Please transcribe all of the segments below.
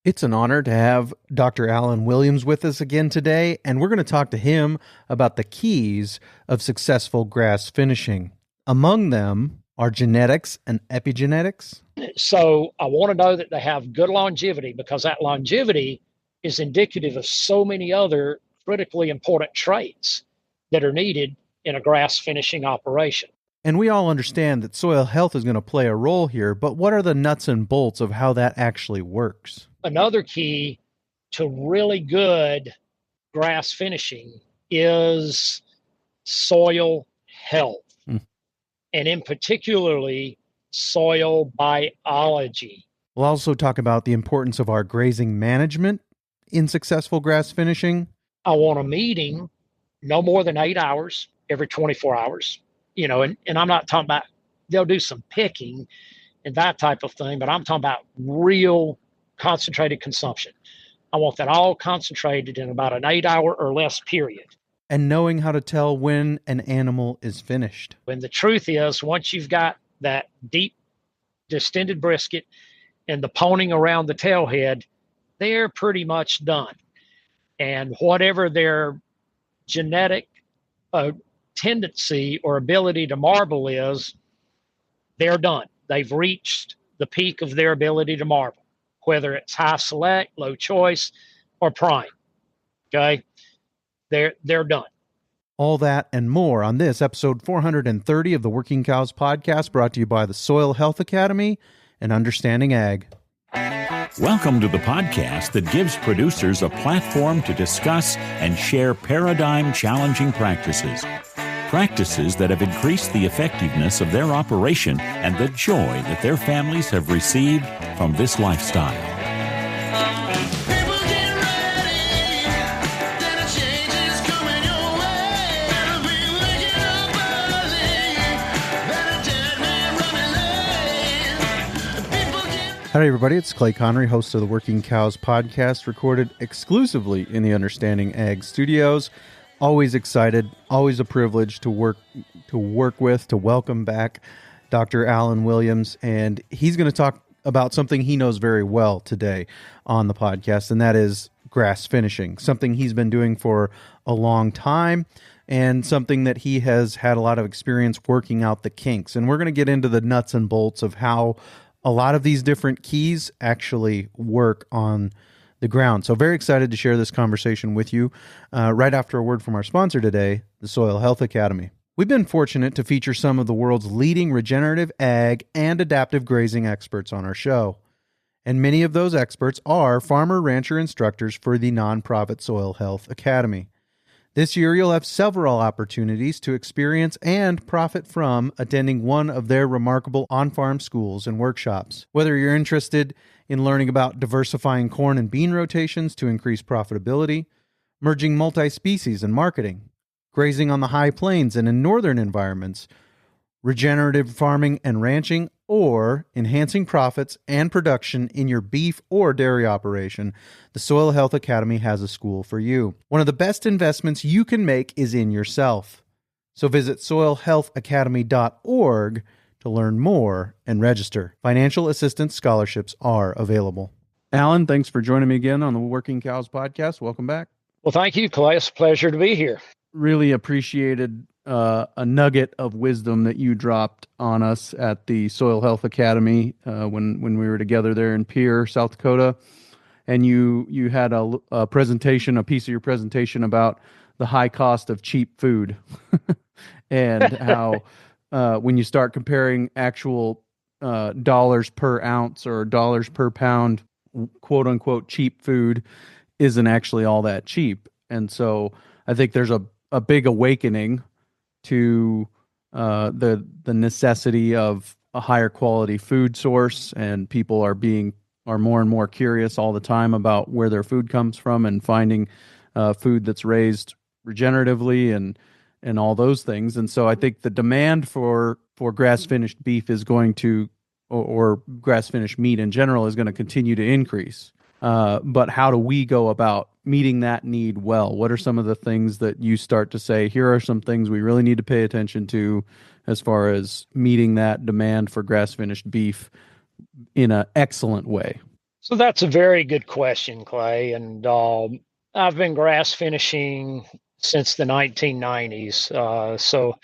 It's an honor to have Dr. Alan Williams with us again today, and we're going to talk to him about the keys of successful grass finishing. Among them are genetics and epigenetics. So I want to know that they have good longevity, because that longevity is indicative of so many other critically important traits that are needed in a grass finishing operation. And we all understand that soil health is going to play a role here, but what are the nuts and bolts of how that actually works? Another key to really good grass finishing is soil health, and in particularly soil biology. We'll also talk about the importance of our grazing management in successful grass finishing. I want a meeting no more than 8 hours every 24 hours, and I'm not talking about they'll do some picking and that type of thing, but I'm talking about real concentrated consumption. I want that all concentrated in about an 8-hour or less period. And knowing how to tell when an animal is finished. And the truth is, once you've got that deep distended brisket and the poning around the tail head, they're pretty much done. And whatever their genetic tendency or ability to marble is, they're done. They've reached the peak of their ability to marble, whether it's high select, low choice, or prime. Okay? They're done. All that and more on this episode 430 of the Working Cows podcast, brought to you by the Soil Health Academy and Understanding Ag. Welcome to the podcast that gives producers a platform to discuss and share paradigm-challenging practices. Practices that have increased the effectiveness of their operation and the joy that their families have received from this lifestyle. Howdy, everybody. It's Clay Connery, host of the Working Cows podcast, recorded exclusively in the Understanding Ag studios. Always excited, always a privilege to welcome back Dr. Alan Williams, and he's going to talk about something he knows very well today on the podcast, and that is grass finishing, something he's been doing for a long time, and something that he has had a lot of experience working out the kinks. And we're going to get into the nuts and bolts of how a lot of these different keys actually work on the ground. So very excited to share this conversation with you right after a word from our sponsor today, the Soil Health Academy. We've been fortunate to feature some of the world's leading regenerative ag and adaptive grazing experts on our show. And many of those experts are farmer-rancher instructors for the nonprofit Soil Health Academy. This year, you'll have several opportunities to experience and profit from attending one of their remarkable on-farm schools and workshops. Whether you're interested in learning about diversifying corn and bean rotations to increase profitability, merging multi-species and marketing, grazing on the high plains and in northern environments, regenerative farming and ranching, or enhancing profits and production in your beef or dairy operation, the Soil Health Academy has a school for you. One of the best investments you can make is in yourself. So visit soilhealthacademy.org to learn more and register. Financial assistance scholarships are available. Alan, thanks for joining me again on the Working Cows podcast. Welcome back. Well, thank you, Clay. It's a pleasure to be here. Really appreciated a nugget of wisdom that you dropped on us at the Soil Health Academy when we were together there in Pierre, South Dakota. And you had a presentation, a piece of your presentation about the high cost of cheap food and how when you start comparing actual dollars per ounce or dollars per pound, quote unquote, cheap food isn't actually all that cheap. And so I think there's a big awakening to the necessity of a higher quality food source, and people are more and more curious all the time about where their food comes from and finding food that's raised regeneratively and all those things. And so I think the demand for grass finished beef is going to, or grass finished meat in general, is going to continue to increase. But how do we go about meeting that need well? What are some of the things that you start to say, here are some things we really need to pay attention to as far as meeting that demand for grass-finished beef in an excellent way? So that's a very good question, Clay. And I've been grass finishing since the 1990s. So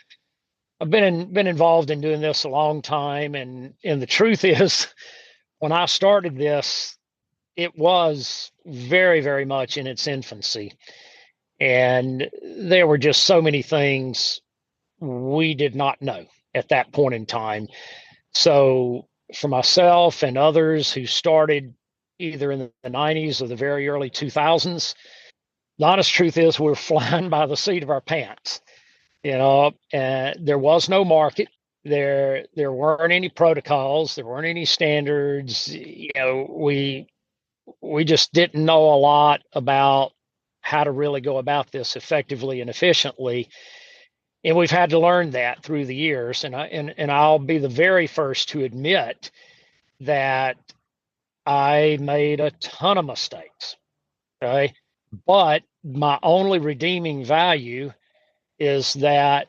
I've been involved in doing this a long time. And the truth is, when I started this, it was very, very much in its infancy. And there were just so many things we did not know at that point in time. So for myself and others who started either in the 90s or the very early 2000s, the honest truth is we're flying by the seat of our pants. There was no market. There weren't any protocols. There weren't any standards. We just didn't know a lot about how to really go about this effectively and efficiently. And we've had to learn that through the years. And I'll be the very first to admit that I made a ton of mistakes. Okay. But my only redeeming value is that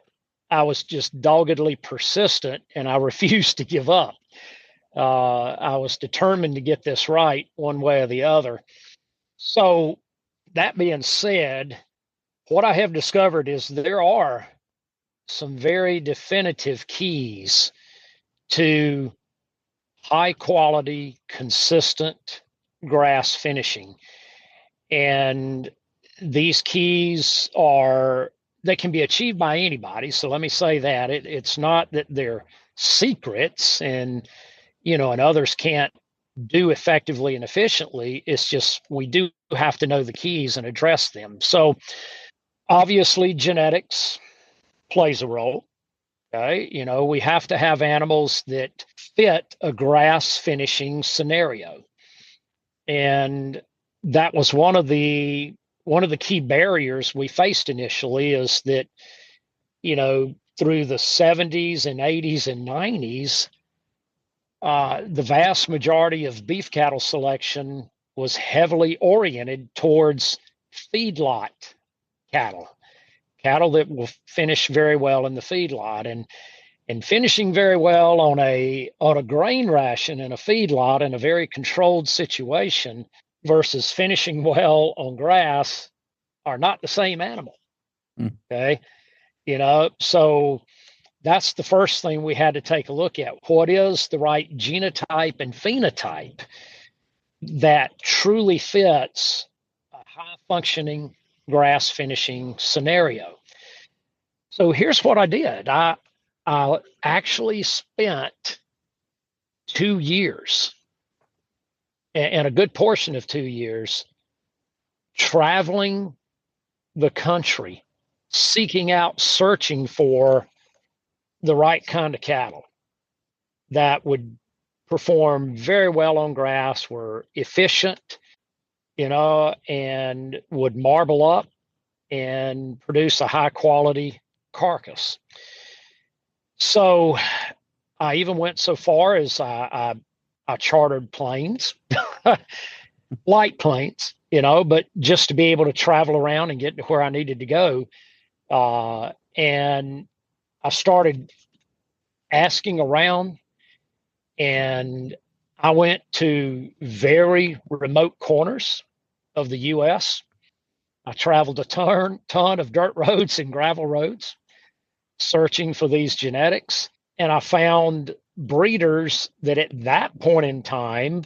I was just doggedly persistent and I refused to give up. I was determined to get this right one way or the other. So that being said, what I have discovered is there are some very definitive keys to high quality, consistent grass finishing. And these keys they can be achieved by anybody. So let me say that it's not that they're secrets and others can't do effectively and efficiently. It's just we do have to know the keys and address them. So obviously genetics plays a role. Okay. We have to have animals that fit a grass finishing scenario. And that was one of the key barriers we faced initially, is that, through the 70s and 80s and 90s, the vast majority of beef cattle selection was heavily oriented towards feedlot cattle that will finish very well in the feedlot, and finishing very well on a grain ration in a feedlot in a very controlled situation versus finishing well on grass are not the same animal. Okay. So that's the first thing we had to take a look at. What is the right genotype and phenotype that truly fits a high functioning grass finishing scenario? So here's what I did. I actually spent 2 years, and a good portion of 2 years, traveling the country, searching for the right kind of cattle that would perform very well on grass, were efficient, and would marble up and produce a high quality carcass. So I even went so far as I chartered planes, light planes, but just to be able to travel around and get to where I needed to go. And I started asking around, and I went to very remote corners of the U.S. I traveled a ton of dirt roads and gravel roads searching for these genetics. And I found breeders that at that point in time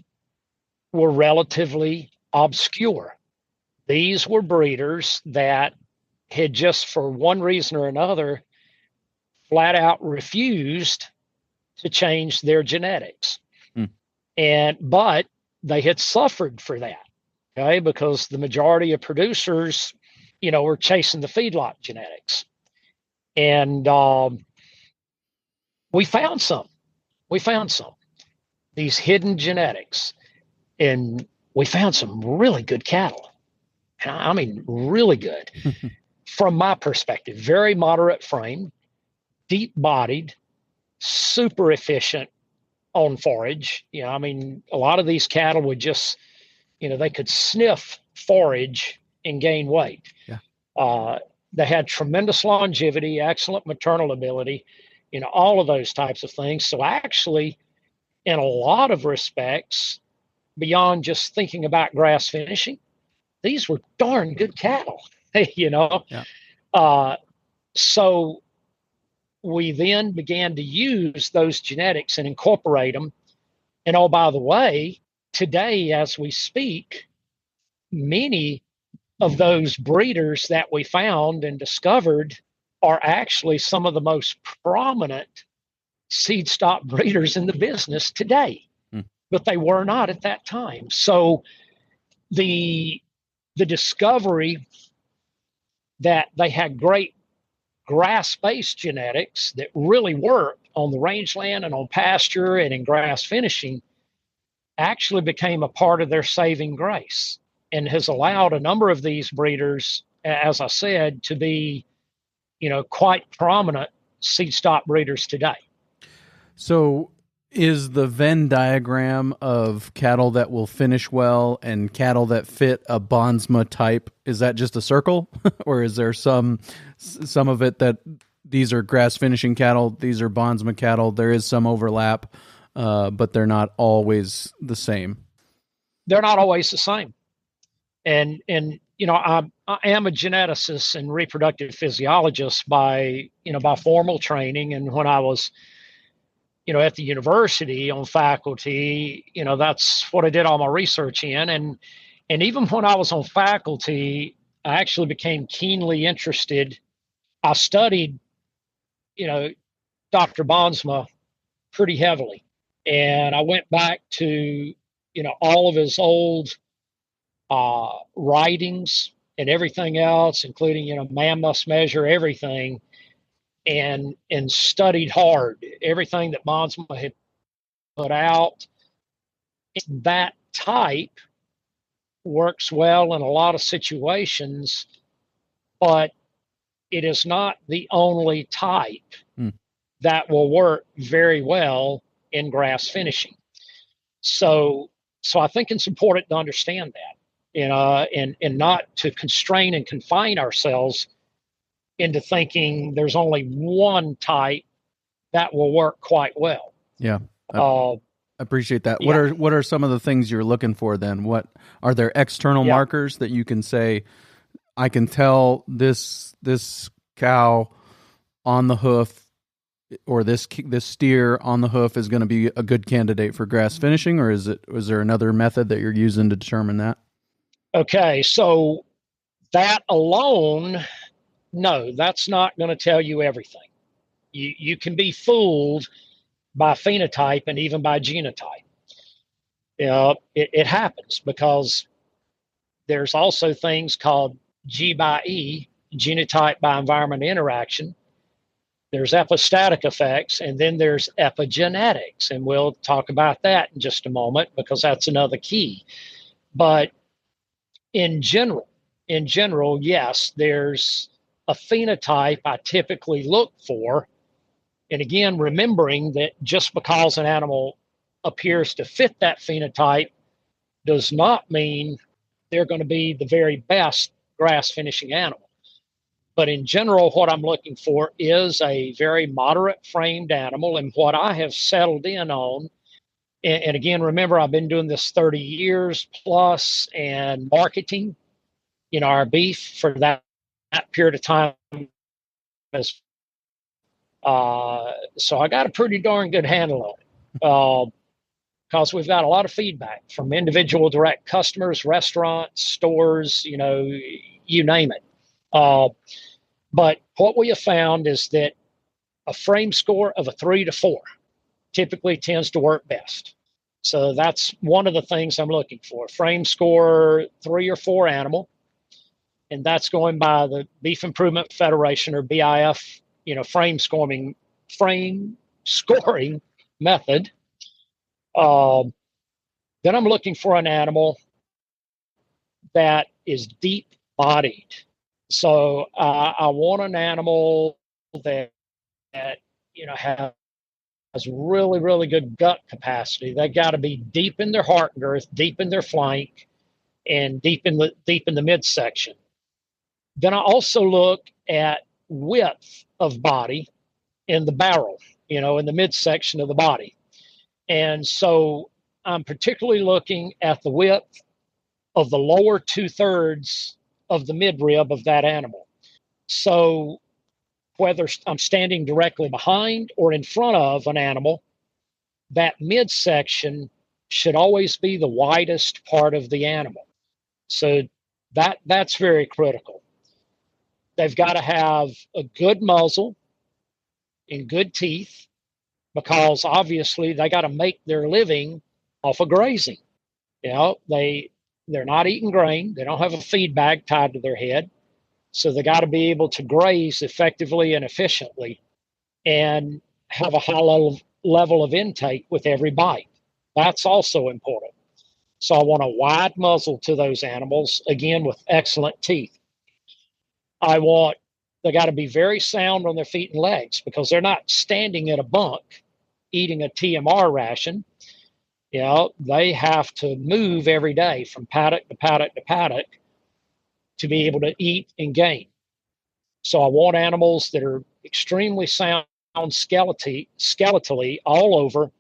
were relatively obscure. These were breeders that had just, for one reason or another, flat out refused to change their genetics. But they had suffered for that, okay, because the majority of producers, were chasing the feedlot genetics. And we found some, these hidden genetics, and we found some really good cattle. I mean, really good. From my perspective, very moderate frame, deep bodied, super efficient on forage. A lot of these cattle would just, they could sniff forage and gain weight. Yeah. They had tremendous longevity, excellent maternal ability, all of those types of things. So actually, in a lot of respects, beyond just thinking about grass finishing, these were darn good cattle, you know. Yeah. So we then began to use those genetics and incorporate them. And oh, by the way, today, as we speak, many of those breeders that we found and discovered are actually some of the most prominent seed stock breeders in the business today, but they were not at that time. So the discovery that they had great grass-based genetics that really worked on the rangeland and on pasture and in grass finishing actually became a part of their saving grace and has allowed a number of these breeders, as I said, to be, you know, quite prominent seed stock breeders today. So is the Venn diagram of cattle that will finish well and cattle that fit a Bondsma type, is that just a circle? Or is there some of it that these are grass finishing cattle, these are Bondsma cattle, there is some overlap, but they're not always the same? They're not always the same. And you know, I am a geneticist and reproductive physiologist by formal training. And when I was, you know, at the university on faculty, you know, that's what I did all my research in. And even when I was on faculty, I actually became keenly interested. I studied, you know, Dr. Bondsma pretty heavily. And I went back to, you know, all of his old writings and everything else, including, you know, Man Must Measure, everything, and studied hard everything that Bondsma had put out. That type works well in a lot of situations, but it is not the only type that will work very well in grass finishing. So I think it's important to understand that, you know, and not to constrain and confine ourselves into thinking there's only one type that will work quite well. Yeah. I appreciate that. Yeah. What are some of the things you're looking for then? What are there external markers that you can say, I can tell this cow on the hoof or this steer on the hoof is going to be a good candidate for grass finishing, or is there another method that you're using to determine that? Okay, so that alone, no, that's not going to tell you everything. You can be fooled by phenotype and even by genotype. You know, it happens because there's also things called G by E, genotype by environment interaction. There's epistatic effects, and then there's epigenetics, and we'll talk about that in just a moment because that's another key. But in general, yes, there's a phenotype I typically look for. And again, remembering that just because an animal appears to fit that phenotype does not mean they're going to be the very best grass finishing animal. But in general, what I'm looking for is a very moderate framed animal. And what I have settled in on, and again, remember, I've been doing this 30 years plus and marketing, you know, our beef for that period of time. So I got a pretty darn good handle on it because we've got a lot of feedback from individual direct customers, restaurants, stores, you know, you name it. But what we have found is that a frame score of a 3 to 4 typically tends to work best. So that's one of the things I'm looking for. Frame score 3 or 4 animal. And that's going by the Beef Improvement Federation, or BIF, you know, frame scoring method. Then I'm looking for an animal that is deep bodied. So I want an animal that you know has really, really good gut capacity. They got to be deep in their heart girth, deep in their flank, and deep in the midsection. Then I also look at width of body in the barrel, you know, in the midsection of the body. And so I'm particularly looking at the width of the lower 2/3 of the midrib of that animal. So whether I'm standing directly behind or in front of an animal, that midsection should always be the widest part of the animal. So that's very critical. They've got to have a good muzzle and good teeth, because obviously they got to make their living off of grazing. You know, they're not eating grain. They don't have a feed bag tied to their head. So they got to be able to graze effectively and efficiently and have a high level of intake with every bite. That's also important. So I want a wide muzzle to those animals, again, with excellent teeth. They got to be very sound on their feet and legs, because they're not standing at a bunk eating a TMR ration. You know, they have to move every day from paddock to paddock to paddock to be able to eat and gain. So I want animals that are extremely sound skeletally all over,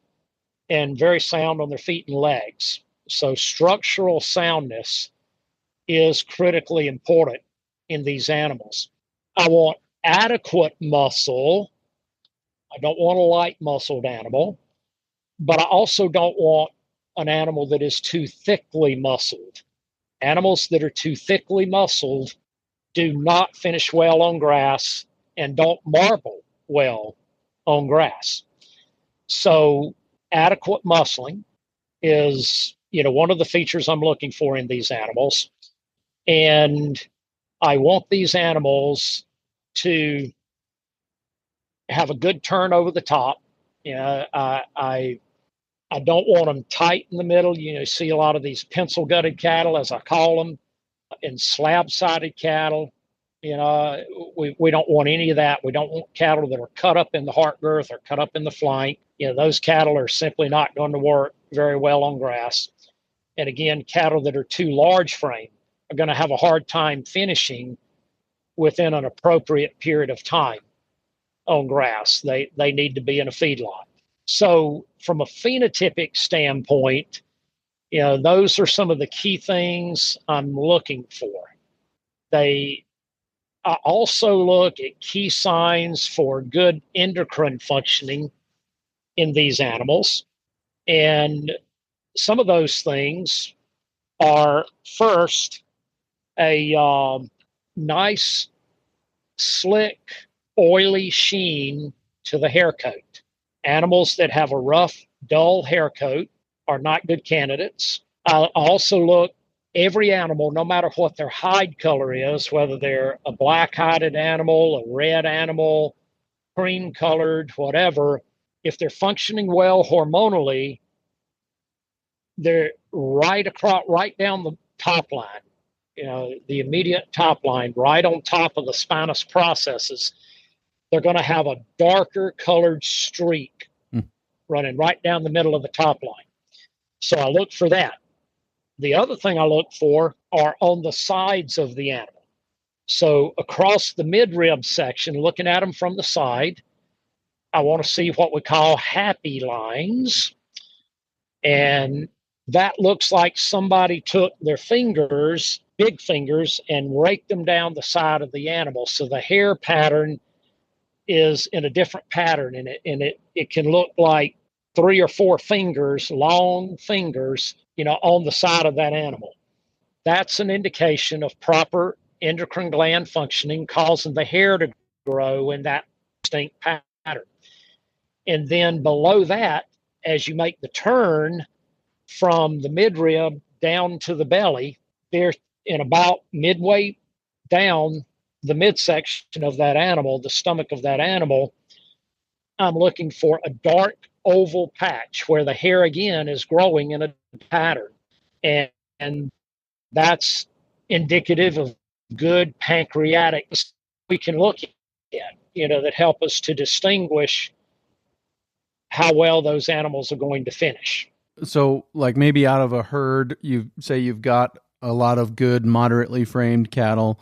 and very sound on their feet and legs. So structural soundness is critically important in these animals. I want adequate muscle. I don't want a light muscled animal, but I also don't want an animal that is too thickly muscled. Animals that are too thickly muscled do not finish well on grass and don't marble well on grass. So adequate muscling is, one of the features I'm looking for in these animals. And I want these animals to have a good turn over the top. I don't want them tight in the middle. You see a lot of these pencil gutted cattle, as I call them, and slab sided cattle. We don't want any of that. We don't want cattle that are cut up in the heart girth or cut up in the flank. Those cattle are simply not going to work very well on grass. And again, cattle that are too large frame are going to have a hard time finishing within an appropriate period of time on grass. They need to be in a feedlot. So from a phenotypic standpoint, those are some of the key things I'm looking for. I also look at key signs for good endocrine functioning in these animals. And some of those things are, first, a nice, slick, oily sheen to the hair coat. Animals that have a rough, dull hair coat are not good candidates. I also look every animal, no matter what their hide color is, whether they're a black-hided animal, a red animal, cream-colored, whatever, if they're functioning well hormonally, they're right down the top line, the immediate top line, right on top of the spinous processes. They're going to have a darker colored streak running right down the middle of the top line. So I look for that. The other thing I look for are on the sides of the animal. So across the midrib section, looking at them from the side, I want to see what we call happy lines. And that looks like somebody took their fingers, big fingers, and raked them down the side of the animal. So the hair pattern is in a different pattern, and it can look like 3 or 4 fingers, long fingers, on the side of that animal. That's an indication of proper endocrine gland functioning, causing the hair to grow in that distinct pattern. And then below that, as you make the turn from the midrib down to the belly, they're in about midway down the midsection of that animal, the stomach of that animal, I'm looking for a dark oval patch where the hair again is growing in a pattern. And that's indicative of good pancreatic we can look at, that help us to distinguish how well those animals are going to finish. So like maybe out of a herd, you've got a lot of good, moderately framed cattle,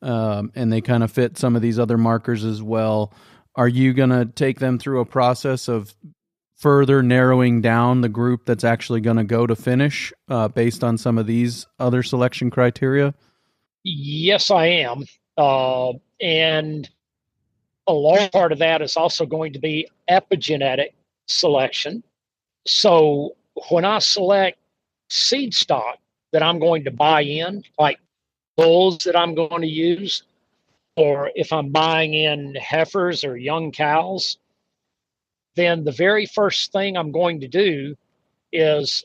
and they kind of fit some of these other markers as well. Are you going to take them through a process of further narrowing down the group that's actually going to go to finish based on some of these other selection criteria? Yes, I am. And a large part of that is also going to be epigenetic selection. So when I select seed stock that I'm going to buy in, like bulls that I'm going to use, or if I'm buying in heifers or young cows, then the very first thing I'm going to do is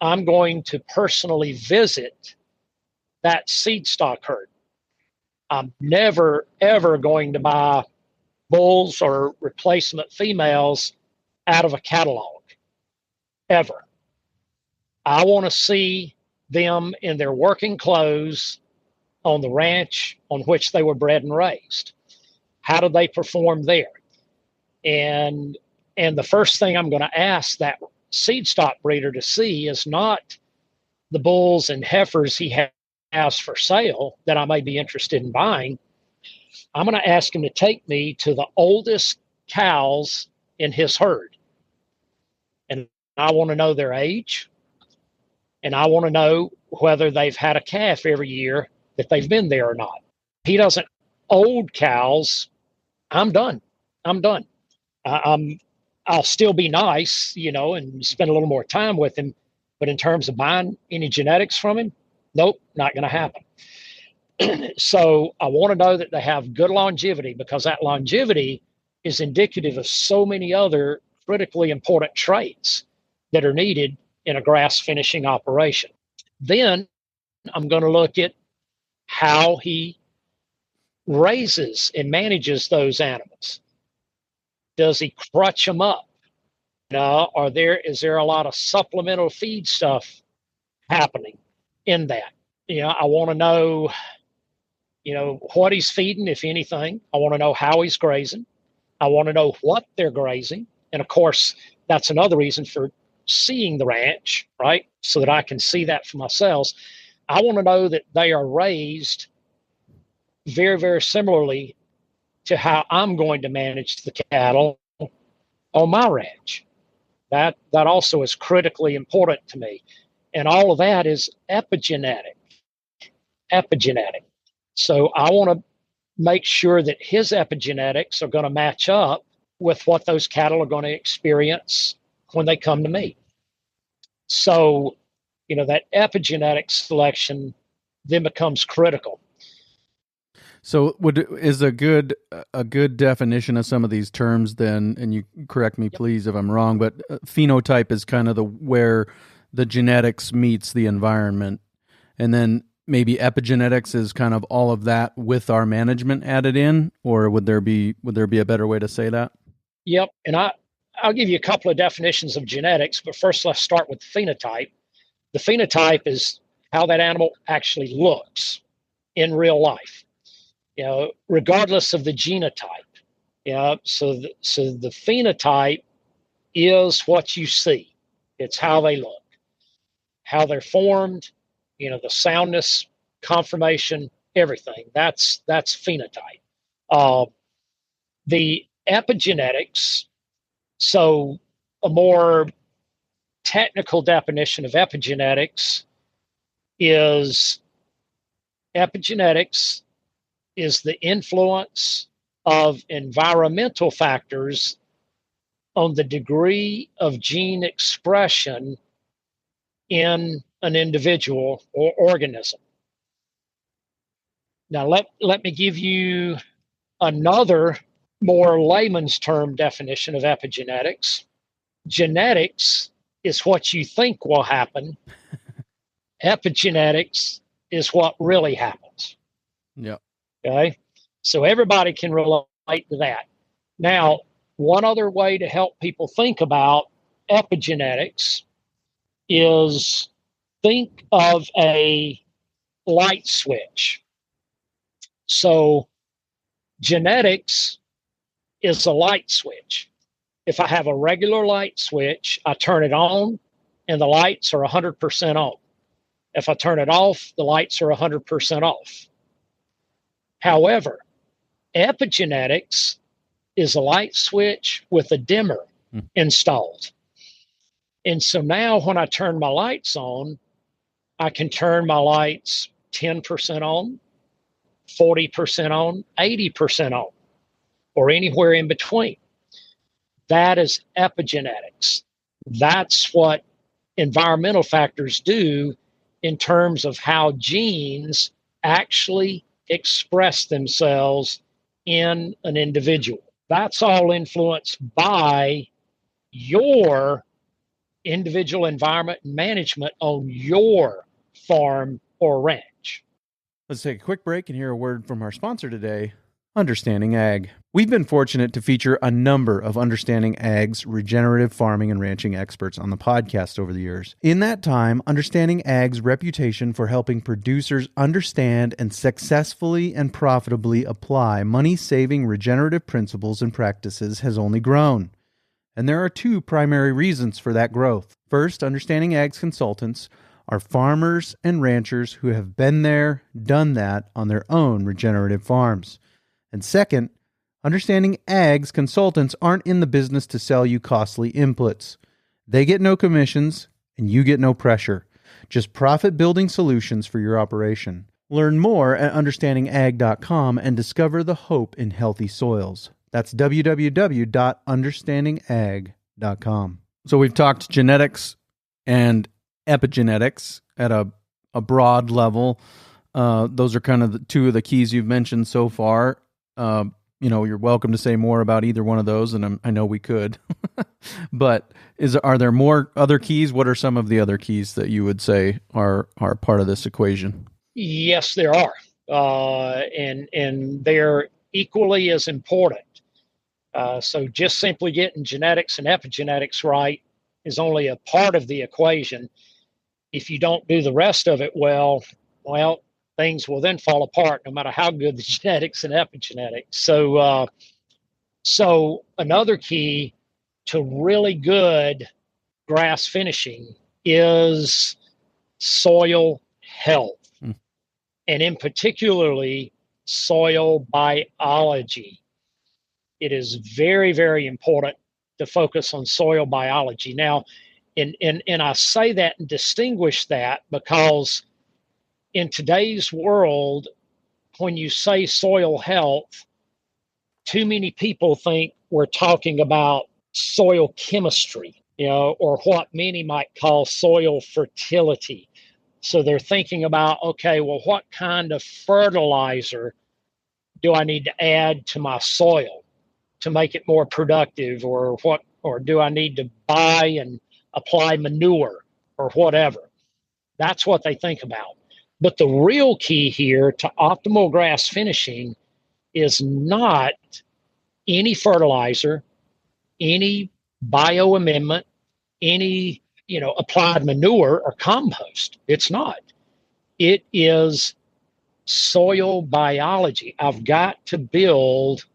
I'm going to personally visit that seed stock herd. I'm never, ever going to buy bulls or replacement females out of a catalog, ever. I want to see them in their working clothes on the ranch on which they were bred and raised. How do they perform there? And the first thing I'm going to ask that seed stock breeder to see is not the bulls and heifers he has for sale that I may be interested in buying. I'm going to ask him to take me to the oldest cows in his herd. And I want to know their age. And I want to know whether they've had a calf every year that they've been there or not. If he doesn't old cows, I'm done. I'm done. I'll still be nice, and spend a little more time with him. But in terms of buying any genetics from him, nope, not going to happen. So I want to know that they have good longevity, because that longevity is indicative of so many other critically important traits that are needed in a grass finishing operation. Then I'm going to look at how he raises and manages those animals. Does he crutch them up? Is there a lot of supplemental feed stuff happening in that? I want to know, what he's feeding, if anything. I want to know how he's grazing. I want to know what they're grazing. And of course, that's another reason for seeing the ranch, right? So that I can see that for myself. I want to know that they are raised very, very similarly to how I'm going to manage the cattle on my ranch. That also is critically important to me. And all of that is epigenetic. So I want to make sure that his epigenetics are going to match up with what those cattle are going to experience when they come to me. So, that epigenetic selection then becomes critical. So is a good definition of some of these terms then, and you correct me please if I'm wrong, but phenotype is kind of where the genetics meets the environment, and then maybe epigenetics is kind of all of that with our management added in, or would there be a better way to say that? Yep, and I'll give you a couple of definitions of genetics, but first let's start with the phenotype. The phenotype is how that animal actually looks in real life, regardless of the genotype. So the phenotype is what you see. It's how they look, how they're formed, the soundness, conformation, everything. That's phenotype. The epigenetics, so a more technical definition of epigenetics is the influence of environmental factors on the degree of gene expression in an individual or organism. Now, let me give you another more layman's term definition of epigenetics. Genetics is what you think will happen. Epigenetics is what really happens. Yeah. Okay. So everybody can relate to that. Now, one other way to help people think about epigenetics is think of a light switch. So genetics is a light switch. If I have a regular light switch, I turn it on and the lights are 100% on. If I turn it off, the lights are 100% off. However, epigenetics is a light switch with a dimmer installed. And so now when I turn my lights on, I can turn my lights 10% on, 40% on, 80% on, or anywhere in between. That is epigenetics. That's what environmental factors do in terms of how genes actually express themselves in an individual. That's all influenced by your individual environment and management on your farm or ranch. Let's take a quick break and hear a word from our sponsor today, Understanding Ag. We've been fortunate to feature a number of Understanding Ag's regenerative farming and ranching experts on the podcast over the years. In that time, Understanding Ag's reputation for helping producers understand and successfully and profitably apply money-saving regenerative principles and practices has only grown. And there are two primary reasons for that growth. First, Understanding Ag's consultants are farmers and ranchers who have been there, done that on their own regenerative farms. And second, Understanding Ag's consultants aren't in the business to sell you costly inputs. They get no commissions, and you get no pressure. Just profit-building solutions for your operation. Learn more at understandingag.com and discover the hope in healthy soils. That's www.understandingag.com. So we've talked genetics and epigenetics at a broad level. Those are kind of the two of the keys you've mentioned so far. You're welcome to say more about either one of those, and I know we could. But are there more other keys? What are some of the other keys that you would say are part of this equation? Yes, there are, and they're equally as important. So just simply getting genetics and epigenetics right is only a part of the equation. If you don't do the rest of it well, things will then fall apart no matter how good the genetics and epigenetics. So another key to really good grass finishing is soil health, and in particularly soil biology. It is very, very important to focus on soil biology. Now, and I say that and distinguish that because in today's world, when you say soil health, too many people think we're talking about soil chemistry, or what many might call soil fertility. So they're thinking about, okay, well, what kind of fertilizer do I need to add to my soil to make it more productive, or do I need to buy and apply manure or whatever? That's what they think about. But the real key here to optimal grass finishing is not any fertilizer, any bioamendment, any, applied manure or compost. It's not. It is soil biology. I've got to build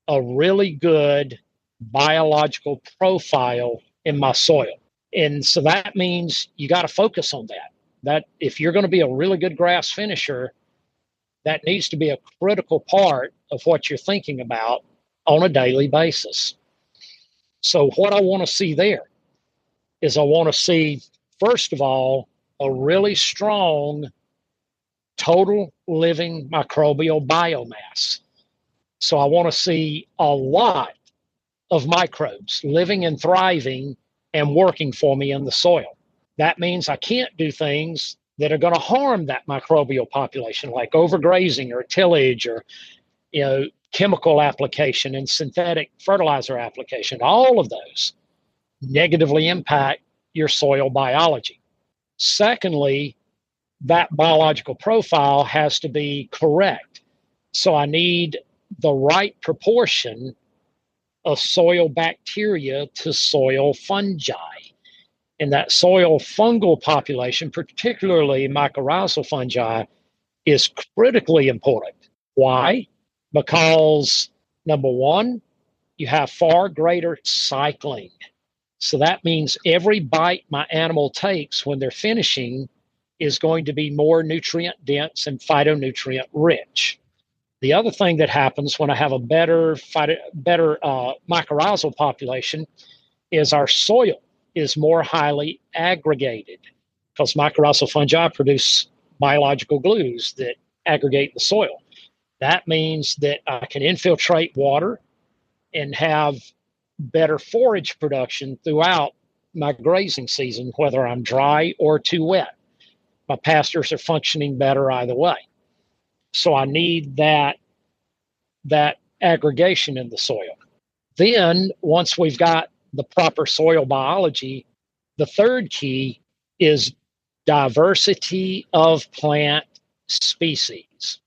a really good biological profile in my soil. And so that means you got to focus on that. That if you're going to be a really good grass finisher, that needs to be a critical part of what you're thinking about on a daily basis. So what I want to see there is I want to see, first of all, a really strong total living microbial biomass. So I want to see a lot of microbes living and thriving and working for me in the soil. That means I can't do things that are going to harm that microbial population, like overgrazing or tillage or, chemical application and synthetic fertilizer application. All of those negatively impact your soil biology. Secondly, that biological profile has to be correct. So I need the right proportion of soil bacteria to soil fungi. And that soil fungal population, particularly mycorrhizal fungi, is critically important. Why? Because, number one, you have far greater cycling. So that means every bite my animal takes when they're finishing is going to be more nutrient dense and phytonutrient rich. The other thing that happens when I have a better mycorrhizal population is our soil is more highly aggregated because mycorrhizal fungi produce biological glues that aggregate the soil. That means that I can infiltrate water and have better forage production throughout my grazing season, whether I'm dry or too wet. My pastures are functioning better either way. So I need that aggregation in the soil. Then once we've got the proper soil biology, the third key is diversity of plant species.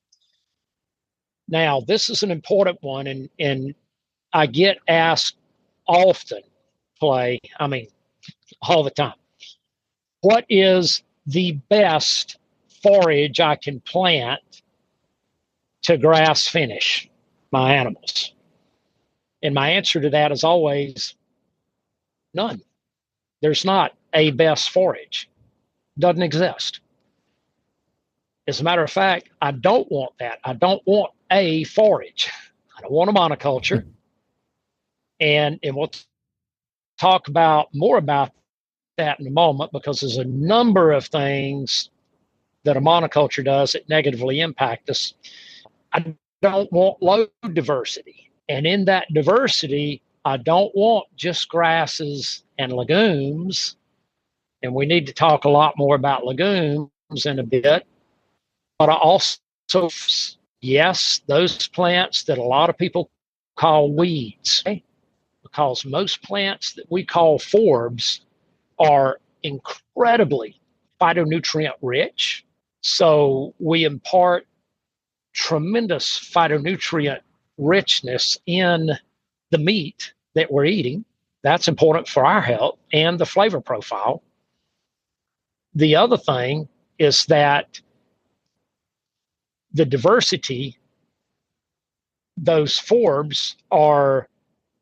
Now, this is an important one, and I get asked often, all the time, what is the best forage I can plant to grass finish my animals? And my answer to that is always none. There's not a best forage. Doesn't exist. As a matter of fact, I don't want that. I don't want a forage. I don't want a monoculture. And we'll talk more about that in a moment, because there's a number of things that a monoculture does that negatively impact us. I don't want low diversity. And in that diversity, I don't want just grasses and legumes. And we need to talk a lot more about legumes in a bit. But I also, yes, those plants that a lot of people call weeds, because most plants that we call forbs are incredibly phytonutrient rich. So we impart tremendous phytonutrient richness in the meat that we're eating. That's important for our health and the flavor profile. The other thing is that the diversity, those forbs are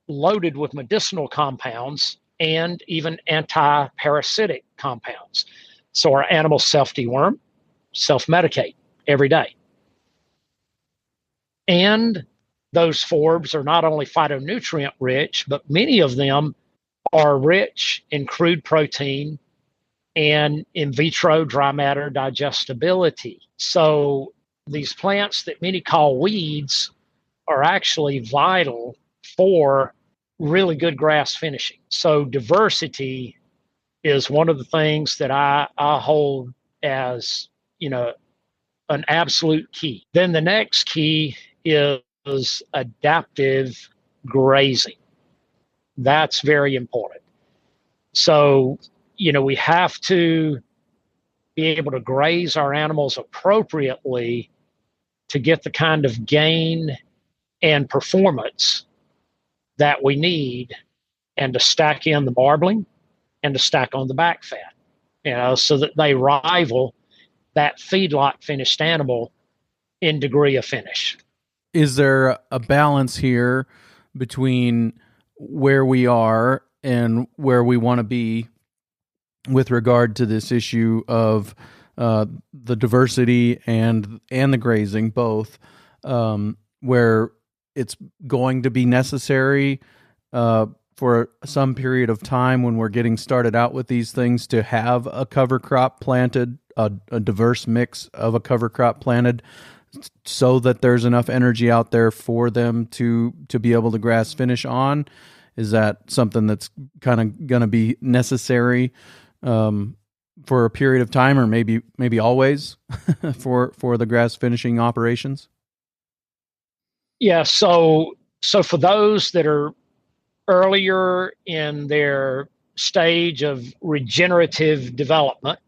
loaded with medicinal compounds and even anti-parasitic compounds. So our animals self-deworm, self-medicate every day. And those forbs are not only phytonutrient rich, but many of them are rich in crude protein and in vitro dry matter digestibility. So these plants that many call weeds are actually vital for really good grass finishing. So diversity is one of the things that I hold as, an absolute key. Then the next key is adaptive grazing. That's very important. So, we have to be able to graze our animals appropriately to get the kind of gain and performance that we need, and to stack in the marbling and to stack on the back fat, so that they rival that feedlot finished animal in degree of finish. Is there a balance here between where we are and where we want to be with regard to this issue of the diversity and the grazing, both, where it's going to be necessary for some period of time when we're getting started out with these things to have a cover crop planted, a diverse mix of a cover crop planted, so that there's enough energy out there for them to be able to grass finish on? Is that something that's kind of going to be necessary for a period of time, or maybe always for the grass finishing operations? Yeah. So for those that are earlier in their stage of regenerative development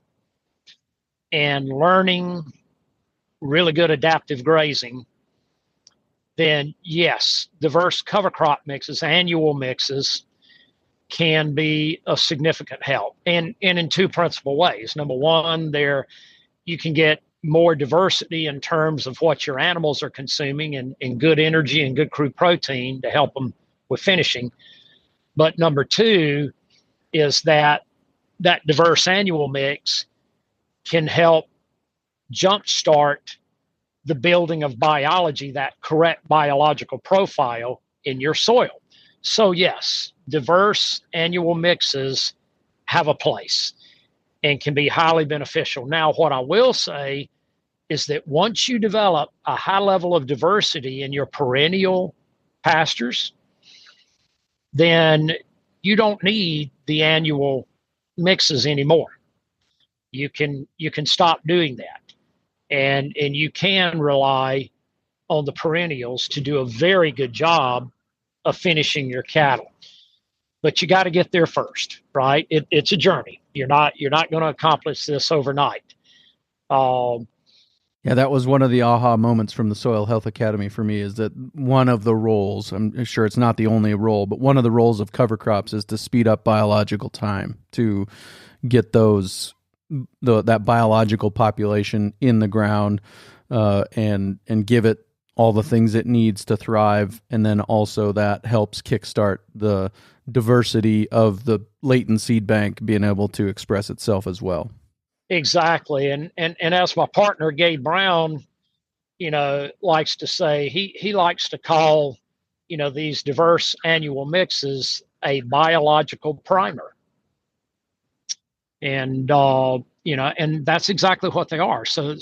and learning really good adaptive grazing, then yes, diverse cover crop mixes, annual mixes, can be a significant help, and in two principal ways. Number one, you can get more diversity in terms of what your animals are consuming, and good energy and good crude protein to help them with finishing. But number two is that diverse annual mix can help jumpstart the building of biology, that correct biological profile in your soil. So yes, diverse annual mixes have a place and can be highly beneficial. Now, what I will say is that once you develop a high level of diversity in your perennial pastures, then you don't need the annual mixes anymore. You can stop doing that, and you can rely on the perennials to do a very good job of finishing your cattle. But you got to get there first, right? It's a journey. You're not going to accomplish this overnight. Yeah, that was one of the aha moments from the Soil Health Academy for me, is that one of the roles, I'm sure it's not the only role, but one of the roles of cover crops is to speed up biological time, to get that biological population in the ground, and give it all the things it needs to thrive. And then also that helps kickstart the diversity of the latent seed bank being able to express itself as well. Exactly. And as my partner, Gabe Brown, likes to say, he likes to call, these diverse annual mixes a biological primer. And, and that's exactly what they are. So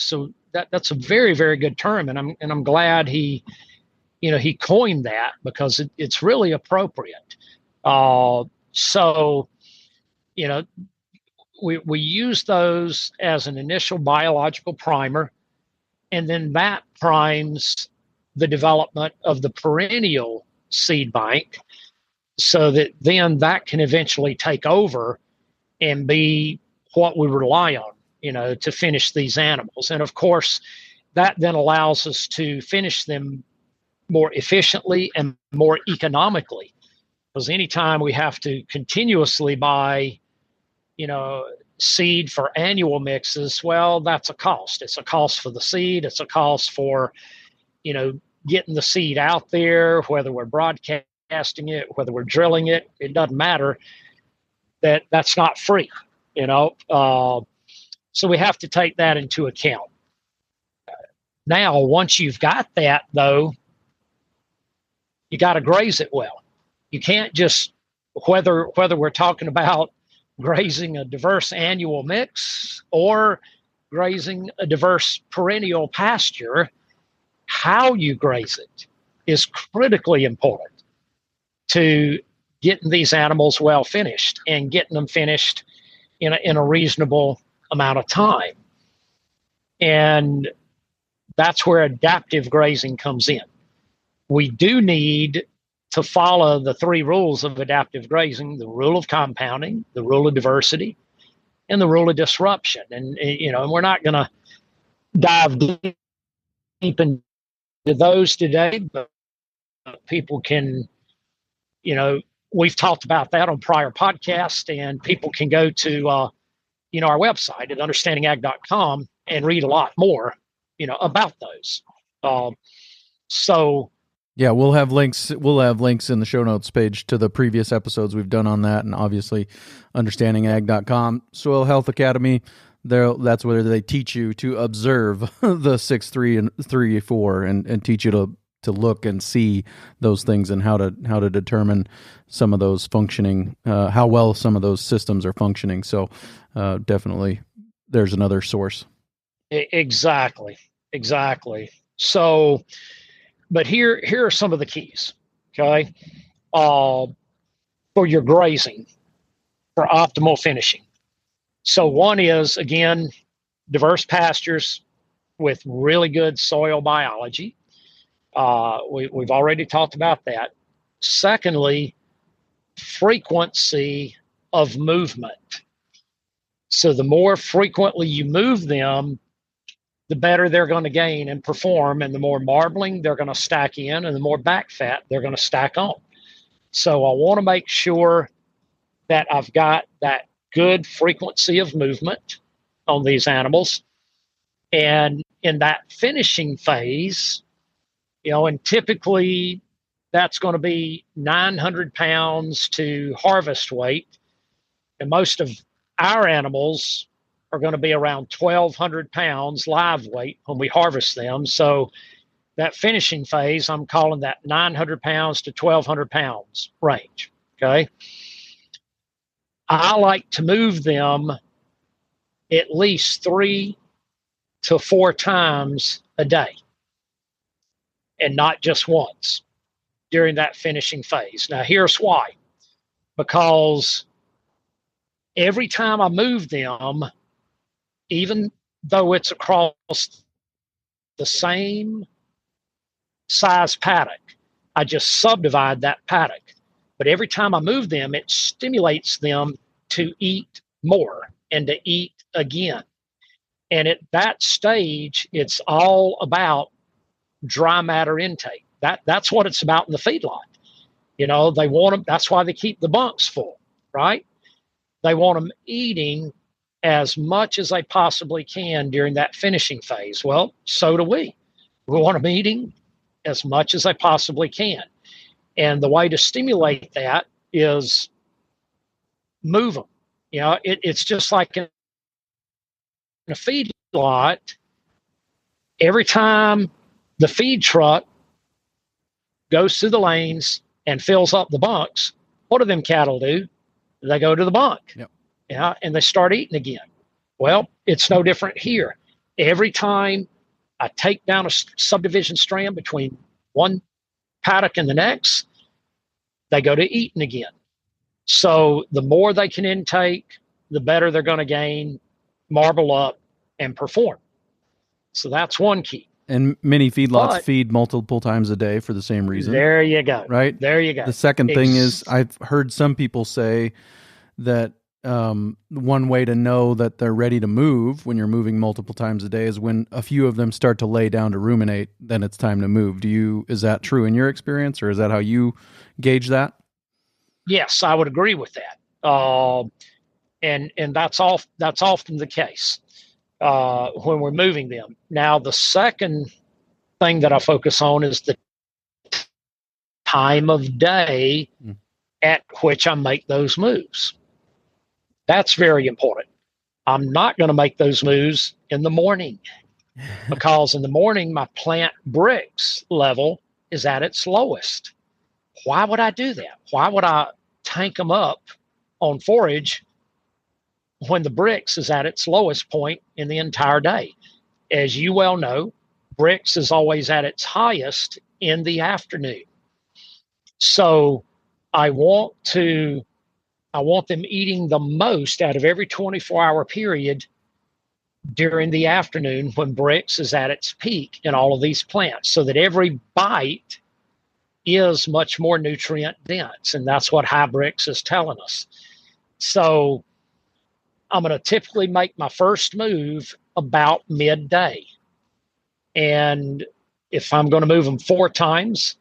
that's a very, very good term. And I'm glad he coined that, because it's really appropriate. We use those as an initial biological primer, and then that primes the development of the perennial seed bank, so that then that can eventually take over and be what we rely on, to finish these animals. And of course, that then allows us to finish them more efficiently and more economically, because anytime we have to continuously buy seed for annual mixes, well, that's a cost. It's a cost for the seed. It's a cost for, getting the seed out there, whether we're broadcasting it, whether we're drilling it, it doesn't matter. That's not free, so we have to take that into account. Now, once you've got that, though, you got to graze it well. You can't just, whether we're talking about grazing a diverse annual mix or grazing a diverse perennial pasture, how you graze it is critically important to getting these animals well finished and getting them finished in a reasonable amount of time. And that's where adaptive grazing comes in. We do need to follow the three rules of adaptive grazing: the rule of compounding, the rule of diversity, and the rule of disruption. And we're not going to dive deep into those today, but people can, we've talked about that on prior podcasts, and people can go to, our website at understandingag.com and read a lot more, about those. Yeah, we'll have links in the show notes page to the previous episodes we've done on that, and obviously understandingag.com, Soil Health Academy. That's where they teach you to observe the 6-3 and 3-4, and teach you to look and see those things, and how to determine some of those functioning, how well some of those systems are functioning. So definitely there's another source. Exactly. So, but here are some of the keys, okay, for your grazing for optimal finishing. So one is, again, diverse pastures with really good soil biology. We've already talked about that. Secondly, frequency of movement. So the more frequently you move them, the better they're going to gain and perform, and the more marbling they're going to stack in, and the more back fat they're going to stack on. So I want to make sure that I've got that good frequency of movement on these animals. And in that finishing phase, and typically that's going to be 900 pounds to harvest weight. And most of our animals are going to be around 1,200 pounds live weight when we harvest them. So that finishing phase, I'm calling that 900 pounds to 1,200 pounds range. Okay. I like to move them at least 3 to 4 times a day and not just once during that finishing phase. Now, here's why. Because every time I move them, even though it's across the same size paddock, I just subdivide that paddock. But every time I move them, it stimulates them to eat more and to eat again. And at that stage, it's all about dry matter intake. That's what it's about in the feedlot. You know, they want them. That's why they keep the bunks full, right? They want them eating as much as they possibly can during that finishing phase. Well, so do we. We want them eating as much as they possibly can. And the way to stimulate that is move them. You know, it's just like in a feedlot. Every time the feed truck goes through the lanes and fills up the bunks, what do them cattle do? They go to the bunk. Yep. Yeah, and they start eating again. Well, it's no different here. Every time I take down a subdivision strand between one paddock and the next, they go to eating again. So the more they can intake, the better they're going to gain, marble up, and perform. So that's one key. And many feedlots feed multiple times a day for the same reason. There you go. Right? There you go. The second thing is, I've heard some people say that one way to know that they're ready to move when you're moving multiple times a day is when a few of them start to lay down to ruminate, then it's time to move. Is that true in your experience, or is that how you gauge that? Yes, I would agree with that. And that's often the case when we're moving them. Now, the second thing that I focus on is the time of day at which I make those moves. That's very important. I'm not going to make those moves in the morning because in the morning, my plant Brix level is at its lowest. Why would I do that? Why would I tank them up on forage when the Brix is at its lowest point in the entire day? As you well know, Brix is always at its highest in the afternoon. So I want them eating the most out of every 24-hour period during the afternoon when Brix is at its peak in all of these plants, so that every bite is much more nutrient dense. And that's what high Brix is telling us. So I'm going to typically make my first move about midday. And if I'm going to move them 4 times,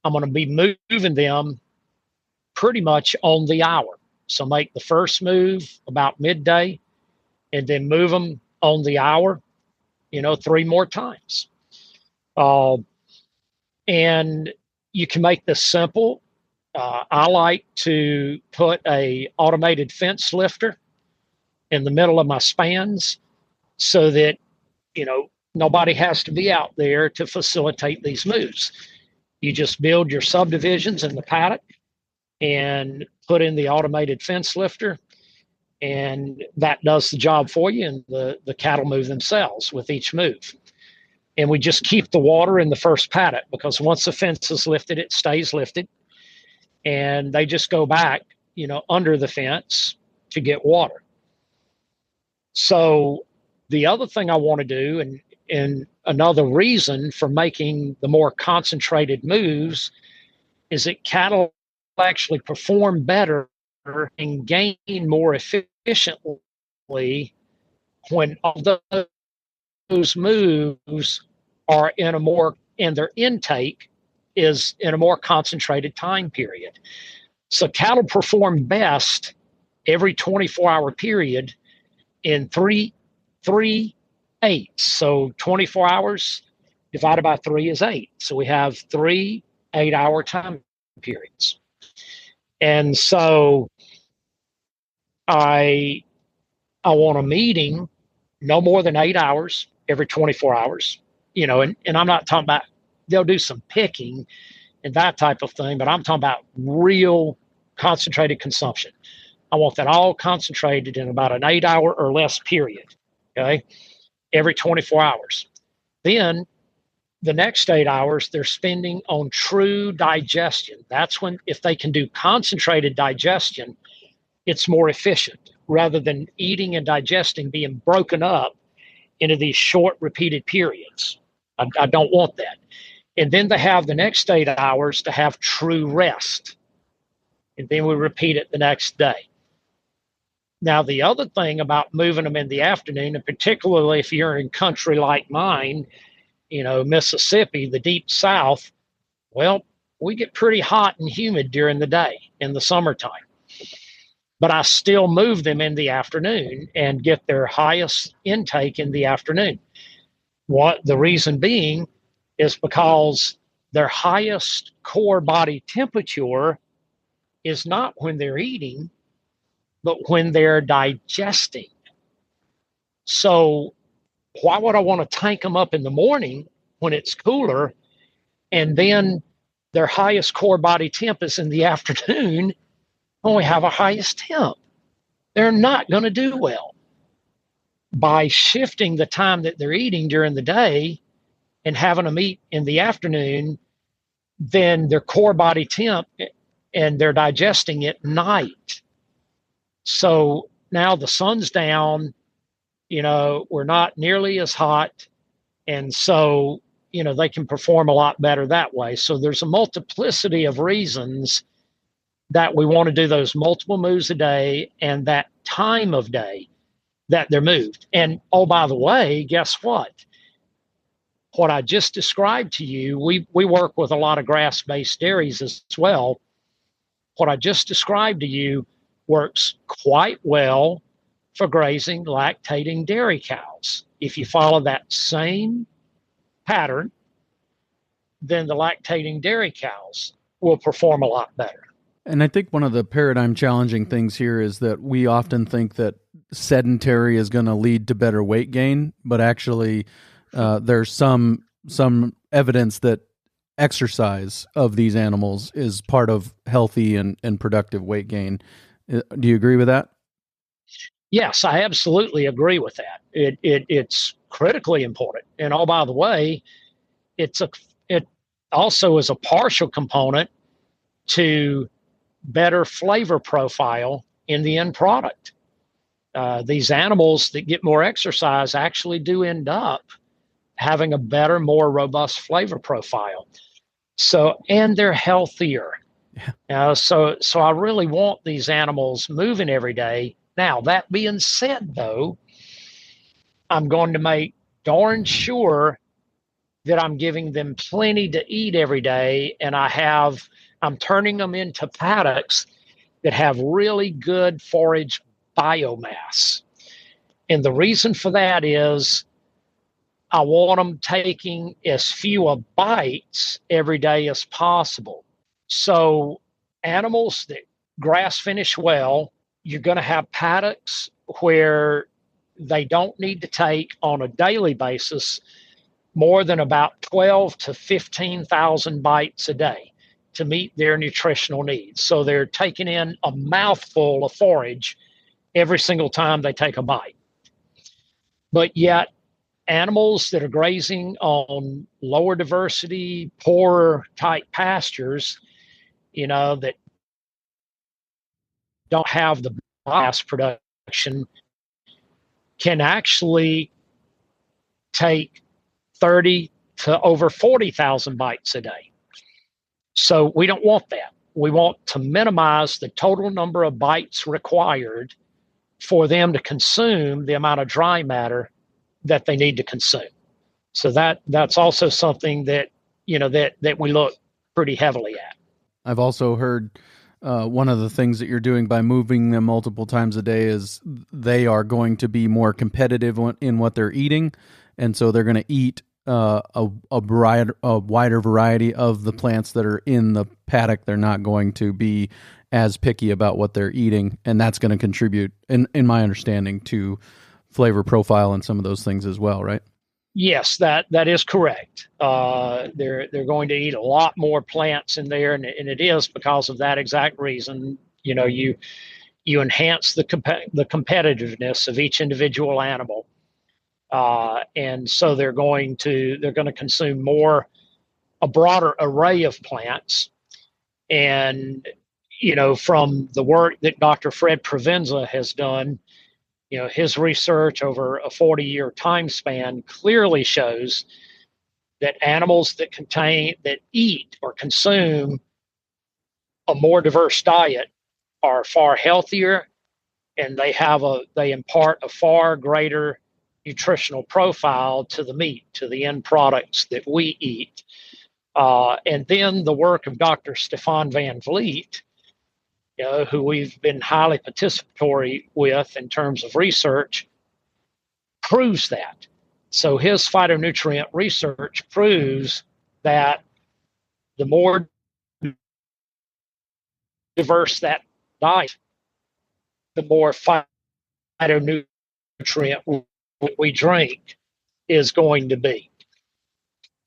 I'm going to be moving them pretty much on the hour. So make the first move about midday and then move them on the hour, 3 more times. And you can make this simple. I like to put a automated fence lifter in the middle of my spans so that, nobody has to be out there to facilitate these moves. You just build your subdivisions in the paddock and put in the automated fence lifter, and that does the job for you, and the cattle move themselves with each move. And we just keep the water in the first paddock, because once the fence is lifted, it stays lifted, and they just go back, under the fence to get water. So the other thing I want to do, and another reason for making the more concentrated moves, is that cattle actually perform better and gain more efficiently when all those moves are and their intake is in a more concentrated time period. So cattle perform best every 24-hour period in 3 8. So 24 hours divided by 3 is 8. So we have 3 8-hour time periods. And so I want a meeting no more than 8 hours every 24 hours, and I'm not talking about, they'll do some picking and that type of thing, but I'm talking about real concentrated consumption. I want that all concentrated in about an 8-hour or less period, okay, every 24 hours. Then the next 8 hours they're spending on true digestion. That's when, if they can do concentrated digestion, it's more efficient rather than eating and digesting being broken up into these short repeated periods. I don't want that. And then they have the next 8 hours to have true rest. And then we repeat it the next day. Now, the other thing about moving them in the afternoon, and particularly if you're in country like mine, Mississippi, the deep South, well, we get pretty hot and humid during the day in the summertime. But I still move them in the afternoon and get their highest intake in the afternoon. What the reason being is because their highest core body temperature is not when they're eating, but when they're digesting. So why would I want to tank them up in the morning when it's cooler, and then their highest core body temp is in the afternoon when we have our highest temp? They're not going to do well. By shifting the time that they're eating during the day and having them eat in the afternoon, then their core body temp and they're digesting at night. So now the sun's down, we're not nearly as hot. And so, they can perform a lot better that way. So there's a multiplicity of reasons that we want to do those multiple moves a day and that time of day that they're moved. And oh, by the way, guess what? What I just described to you, we work with a lot of grass-based dairies as well. What I just described to you works quite well for grazing lactating dairy cows. If you follow that same pattern, then the lactating dairy cows will perform a lot better. And I think one of the paradigm challenging things here is that we often think that sedentary is going to lead to better weight gain, but actually there's some evidence that exercise of these animals is part of healthy and productive weight gain. Do you agree with that? Yes, I absolutely agree with that. It's critically important. And oh, by the way, it also is a partial component to better flavor profile in the end product. These animals that get more exercise actually do end up having a better, more robust flavor profile. So, and they're healthier. Yeah. So I really want these animals moving every day. Now, that being said, though, I'm going to make darn sure that I'm giving them plenty to eat every day, and I'm turning them into paddocks that have really good forage biomass. And the reason for that is I want them taking as few bites every day as possible. So animals that grass finish well, you're going to have paddocks where they don't need to take on a daily basis more than about 12 to 15,000 bites a day to meet their nutritional needs. So they're taking in a mouthful of forage every single time they take a bite. But yet, animals that are grazing on lower diversity, poorer type pastures, that don't have the biomass production, can actually take 30 to over 40,000 bites a day. So we don't want that. We want to minimize the total number of bites required for them to consume the amount of dry matter that they need to consume. So that's also something that that we look pretty heavily at. I've also heard one of the things that you're doing by moving them multiple times a day is they are going to be more competitive in what they're eating, and so they're going to eat a wider variety of the plants that are in the paddock. They're not going to be as picky about what they're eating, and that's going to contribute, in my understanding, to flavor profile and some of those things as well, right? Yes, that is correct. They're going to eat a lot more plants in there, and it is because of that exact reason. You you enhance the competitiveness of each individual animal. And so they're going to consume a broader array of plants. And, from the work that Dr. Fred Provenza has done, his research over a 40-year time span clearly shows that animals that eat or consume a more diverse diet are far healthier, and they impart a far greater nutritional profile to the meat, to the end products that we eat. And then the work of Dr. Stefan Van Vliet, who we've been highly participatory with in terms of research, proves that. So his phytonutrient research proves that the more diverse that diet, the more phytonutrient we drink is going to be.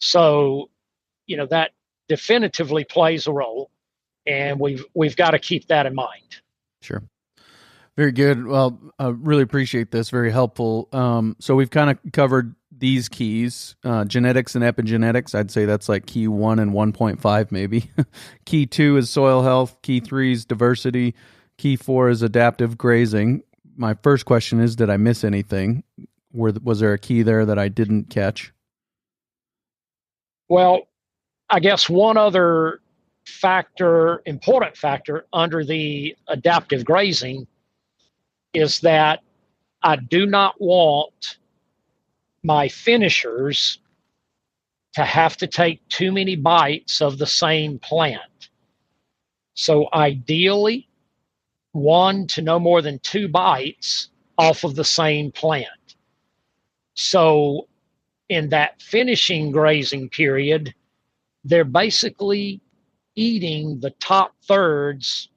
So, that definitively plays a role, and we've got to keep that in mind. Sure. Very good. Well, I really appreciate this. Very helpful. So we've kind of covered these keys, genetics and epigenetics. I'd say that's like key 1 and 1.5 maybe. Key 2 is soil health. Key 3 is diversity. Key 4 is adaptive grazing. My first question is, did I miss anything? Was there a key there that I didn't catch? Well, I guess one other important factor under the adaptive grazing is that I do not want my finishers to have to take too many bites of the same plant. So ideally, 1 to no more than 2 bites off of the same plant. So in that finishing grazing period, they're basically eating the top thirds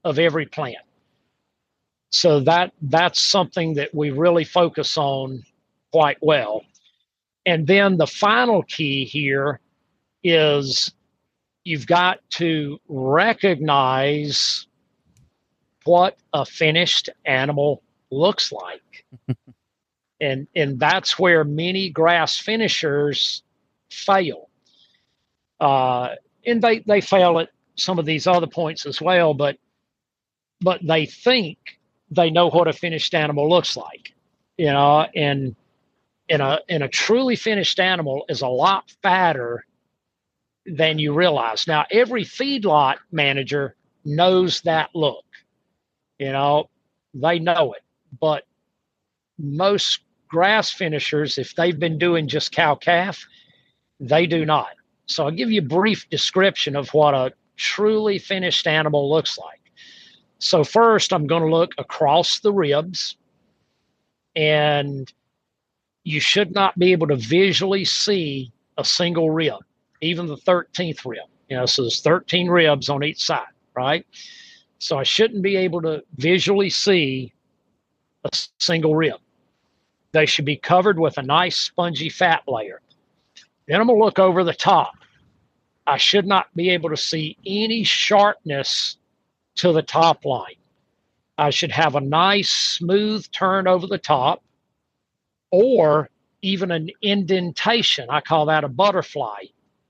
of every plant. So that's something that we really focus on quite well. And then the final key here is you've got to recognize what a finished animal looks like. and that's where many grass finishers fail. And they fail at some of these other points as well, but they think they know what a finished animal looks like, and a truly finished animal is a lot fatter than you realize. Now, every feedlot manager knows that look, they know it, but most grass finishers, if they've been doing just cow-calf, they do not. So I'll give you a brief description of what a truly finished animal looks like. So first, I'm going to look across the ribs, and you should not be able to visually see a single rib, even the 13th rib. So there's 13 ribs on each side, right? So I shouldn't be able to visually see a single rib. They should be covered with a nice spongy fat layer. Then I'm going to look over the top. I should not be able to see any sharpness to the top line. I should have a nice smooth turn over the top, or even an indentation. I call that a butterfly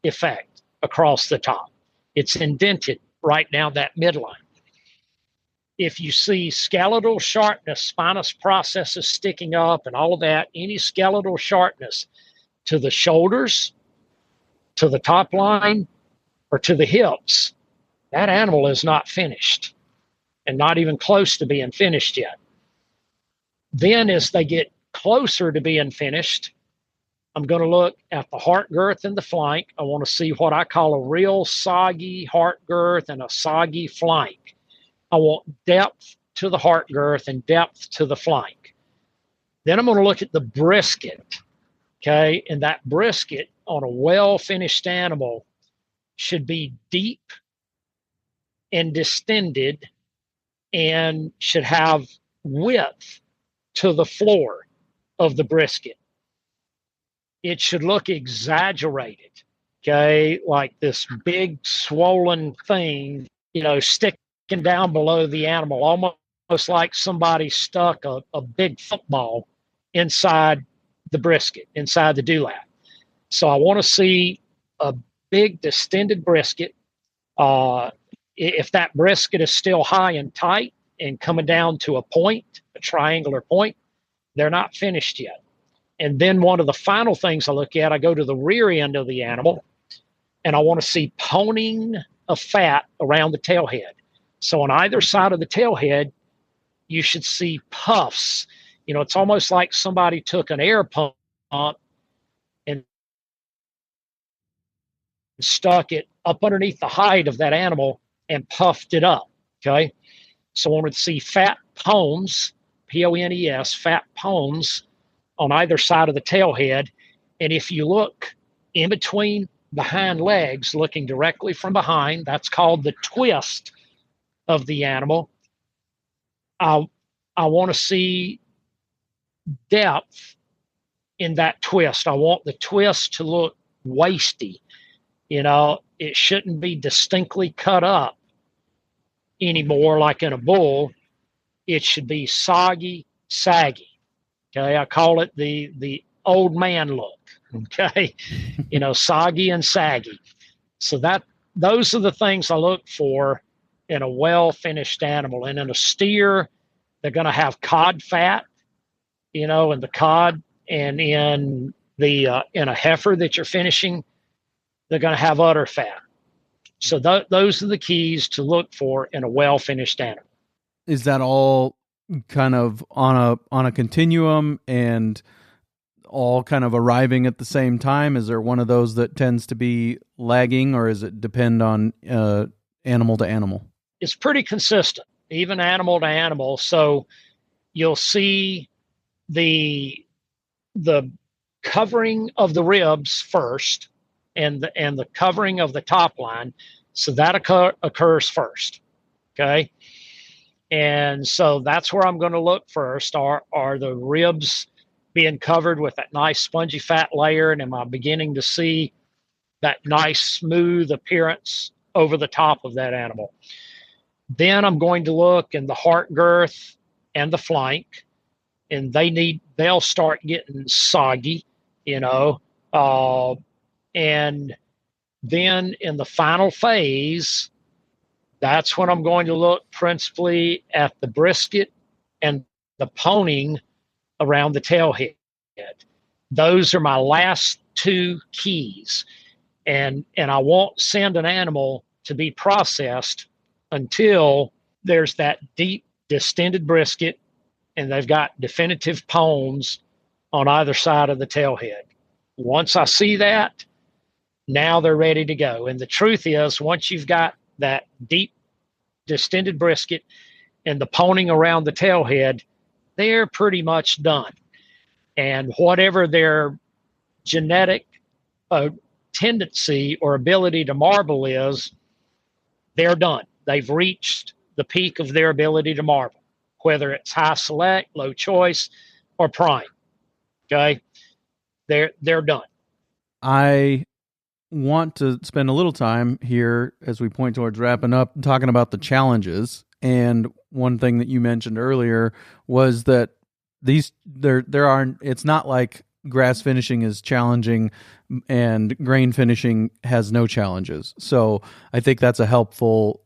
effect across the top. It's indented right down that midline. If you see skeletal sharpness, spinous processes sticking up and all of that, any skeletal sharpness to the shoulders, to the top line, or to the hips, that animal is not finished and not even close to being finished yet. Then as they get closer to being finished, I'm going to look at the heart girth and the flank. I want to see what I call a real soggy heart girth and a soggy flank. I want depth to the heart girth and depth to the flank. Then I'm going to look at the brisket, okay? And that brisket on a well-finished animal should be deep and distended and should have width to the floor of the brisket. It should look exaggerated, okay? Like this big swollen thing, sticking down below the animal, almost like somebody stuck a big football inside the brisket, inside the dewlap. So I want to see a big distended brisket. If that brisket is still high and tight and coming down to a point, a triangular point, they're not finished yet. And then one of the final things I look at, I go to the rear end of the animal, and I want to see poning of fat around the tail head. So on either side of the tail head, you should see puffs. It's almost like somebody took an air pump and stuck it up underneath the hide of that animal and puffed it up. Okay. So I want to see fat pones, P-O-N-E-S, fat pones on either side of the tail head. And if you look in between the hind legs, looking directly from behind, that's called the twist of the animal. I want to see depth in that twist. I want the twist to look waisty. It shouldn't be distinctly cut up anymore like in a bull. It should be soggy, saggy. Okay, I call it the old man look. Okay, soggy and saggy. So those are the things I look for in a well-finished animal. And in a steer, they're going to have cod fat, in the cod, and in a heifer that you're finishing, they're going to have udder fat. So those are the keys to look for in a well-finished animal. Is that all kind of on a continuum and all kind of arriving at the same time? Is there one of those that tends to be lagging, or does it depend on animal to animal? It's pretty consistent, even animal to animal. So you'll see the covering of the ribs first, and the covering of the top line. So that occurs first. Okay. And so that's where I'm going to look first. Are the ribs being covered with that nice spongy fat layer? And am I beginning to see that nice smooth appearance over the top of that animal? Then I'm going to look in the heart girth and the flank, and they'll start getting soggy, and then in the final phase, that's when I'm going to look principally at the brisket and the poning around the tail head. Those are my last two keys. And I won't send an animal to be processed until there's that deep distended brisket and they've got definitive pones on either side of the tail head. Once I see that, now they're ready to go. And the truth is, once you've got that deep distended brisket and the poning around the tail head, they're pretty much done. And whatever their genetic tendency or ability to marble is, they're done. They've reached the peak of their ability to marble, whether it's high select, low choice, or prime. Okay, they're done. I want to spend a little time here as we point towards wrapping up, talking about the challenges. And one thing that you mentioned earlier was that it's not like grass finishing is challenging and grain finishing has no challenges. So I think that's a helpful,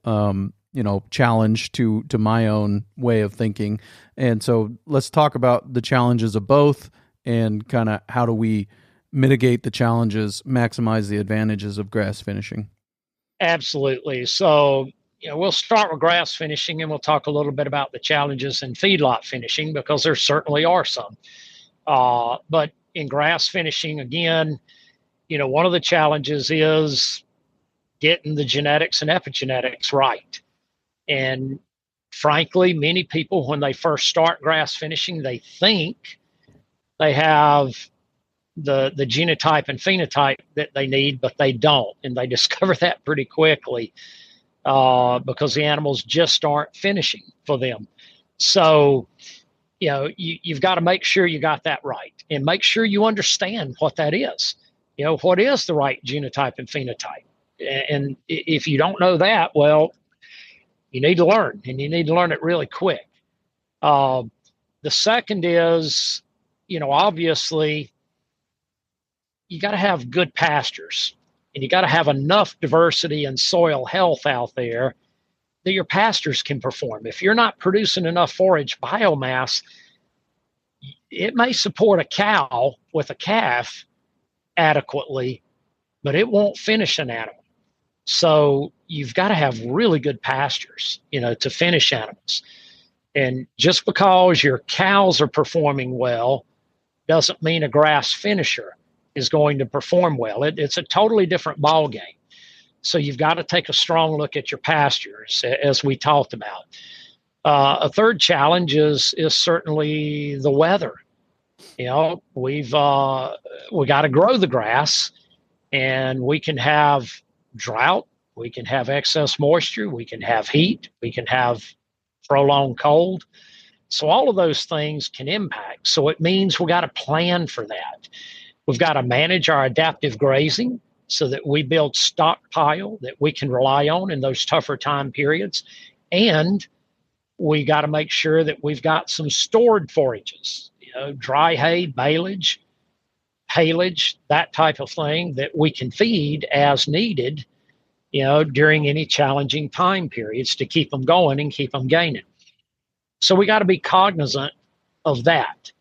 challenge to my own way of thinking. And so let's talk about the challenges of both and kind of how do we mitigate the challenges, maximize the advantages of grass finishing. Absolutely. So, we'll start with grass finishing and we'll talk a little bit about the challenges in feedlot finishing, because there certainly are some. But in grass finishing, again, one of the challenges is getting the genetics and epigenetics right. And frankly, many people, when they first start grass finishing, they think they have the genotype and phenotype that they need, but they don't. And they discover that pretty quickly because the animals just aren't finishing for them. So, you've got to make sure you got that right and make sure you understand what that is. What is the right genotype and phenotype? And if you don't know that, well, you need to learn, and you need to learn it really quick. Uh, the second is, obviously, you got to have good pastures, and you got to have enough diversity and soil health out there that your pastures can perform. If you're not producing enough forage biomass, it may support a cow with a calf adequately, but it won't finish an animal. So you've got to have really good pastures, to finish animals. And just because your cows are performing well doesn't mean a grass finisher is going to perform well. It's a totally different ball game. So you've got to take a strong look at your pastures, as we talked about. A third challenge is certainly the weather. We got to grow the grass, and we can have drought, we can have excess moisture, we can have heat, we can have prolonged cold. So all of those things can impact. So it means we got to plan for that. We've got to manage our adaptive grazing so that we build stockpile that we can rely on in those tougher time periods. And we got to make sure that we've got some stored forages, dry hay, baleage, haylage, that type of thing that we can feed as needed, during any challenging time periods to keep them going and keep them gaining. So we got to be cognizant of that.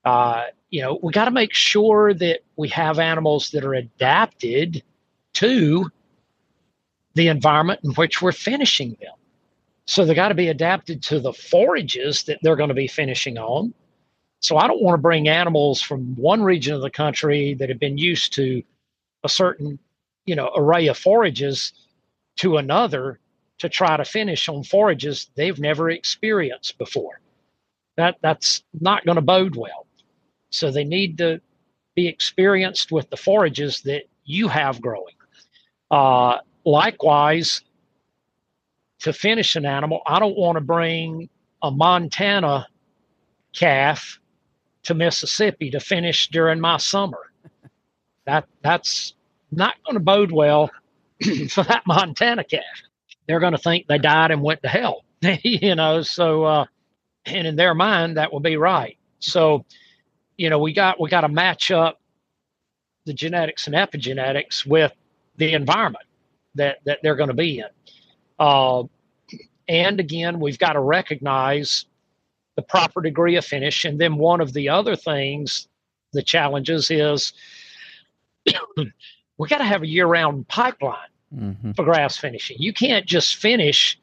We got to make sure that we have animals that are adapted to the environment in which we're finishing them. So they got to be adapted to the forages that they're going to be finishing on. So I don't want to bring animals from one region of the country that have been used to a certain, array of forages to another to try to finish on forages they've never experienced before. That's not going to bode well. So they need to be experienced with the forages that you have growing. Likewise, to finish an animal, I don't want to bring a Montana calf to Mississippi to finish during my summer. That's not going to bode well for that Montana calf. They're going to think they died and went to hell, so, and in their mind, that will be right. So, we got to match up the genetics and epigenetics with the environment that they're going to be in. And again, we've got to recognize the proper degree of finish. And then one of the other things, the challenges is we got to have a year-round pipeline for grass finishing. You can't just finish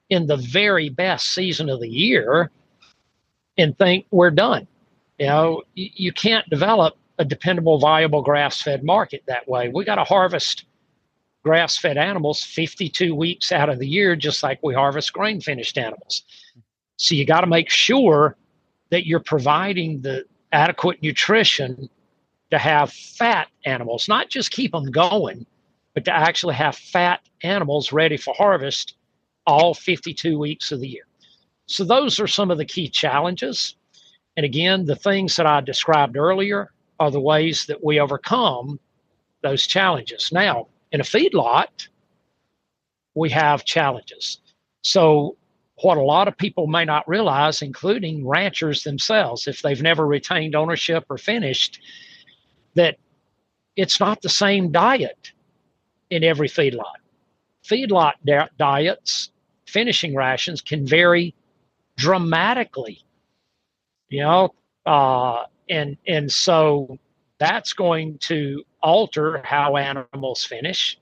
in the very best season of the year and think we're done. You can't develop a dependable, viable grass-fed market that way. We got to harvest grass-fed animals 52 weeks out of the year, just like we harvest grain-finished animals. So you got to make sure that you're providing the adequate nutrition to have fat animals, not just keep them going, but to actually have fat animals ready for harvest all 52 weeks of the year. So those are some of the key challenges. And again, the things that I described earlier are the ways that we overcome those challenges. Now, in a feedlot, we have challenges. So what a lot of people may not realize, including ranchers themselves, if they've never retained ownership or finished, that it's not the same diet in every feedlot. Feedlot diets, finishing rations can vary dramatically, and so that's going to alter how animals finish.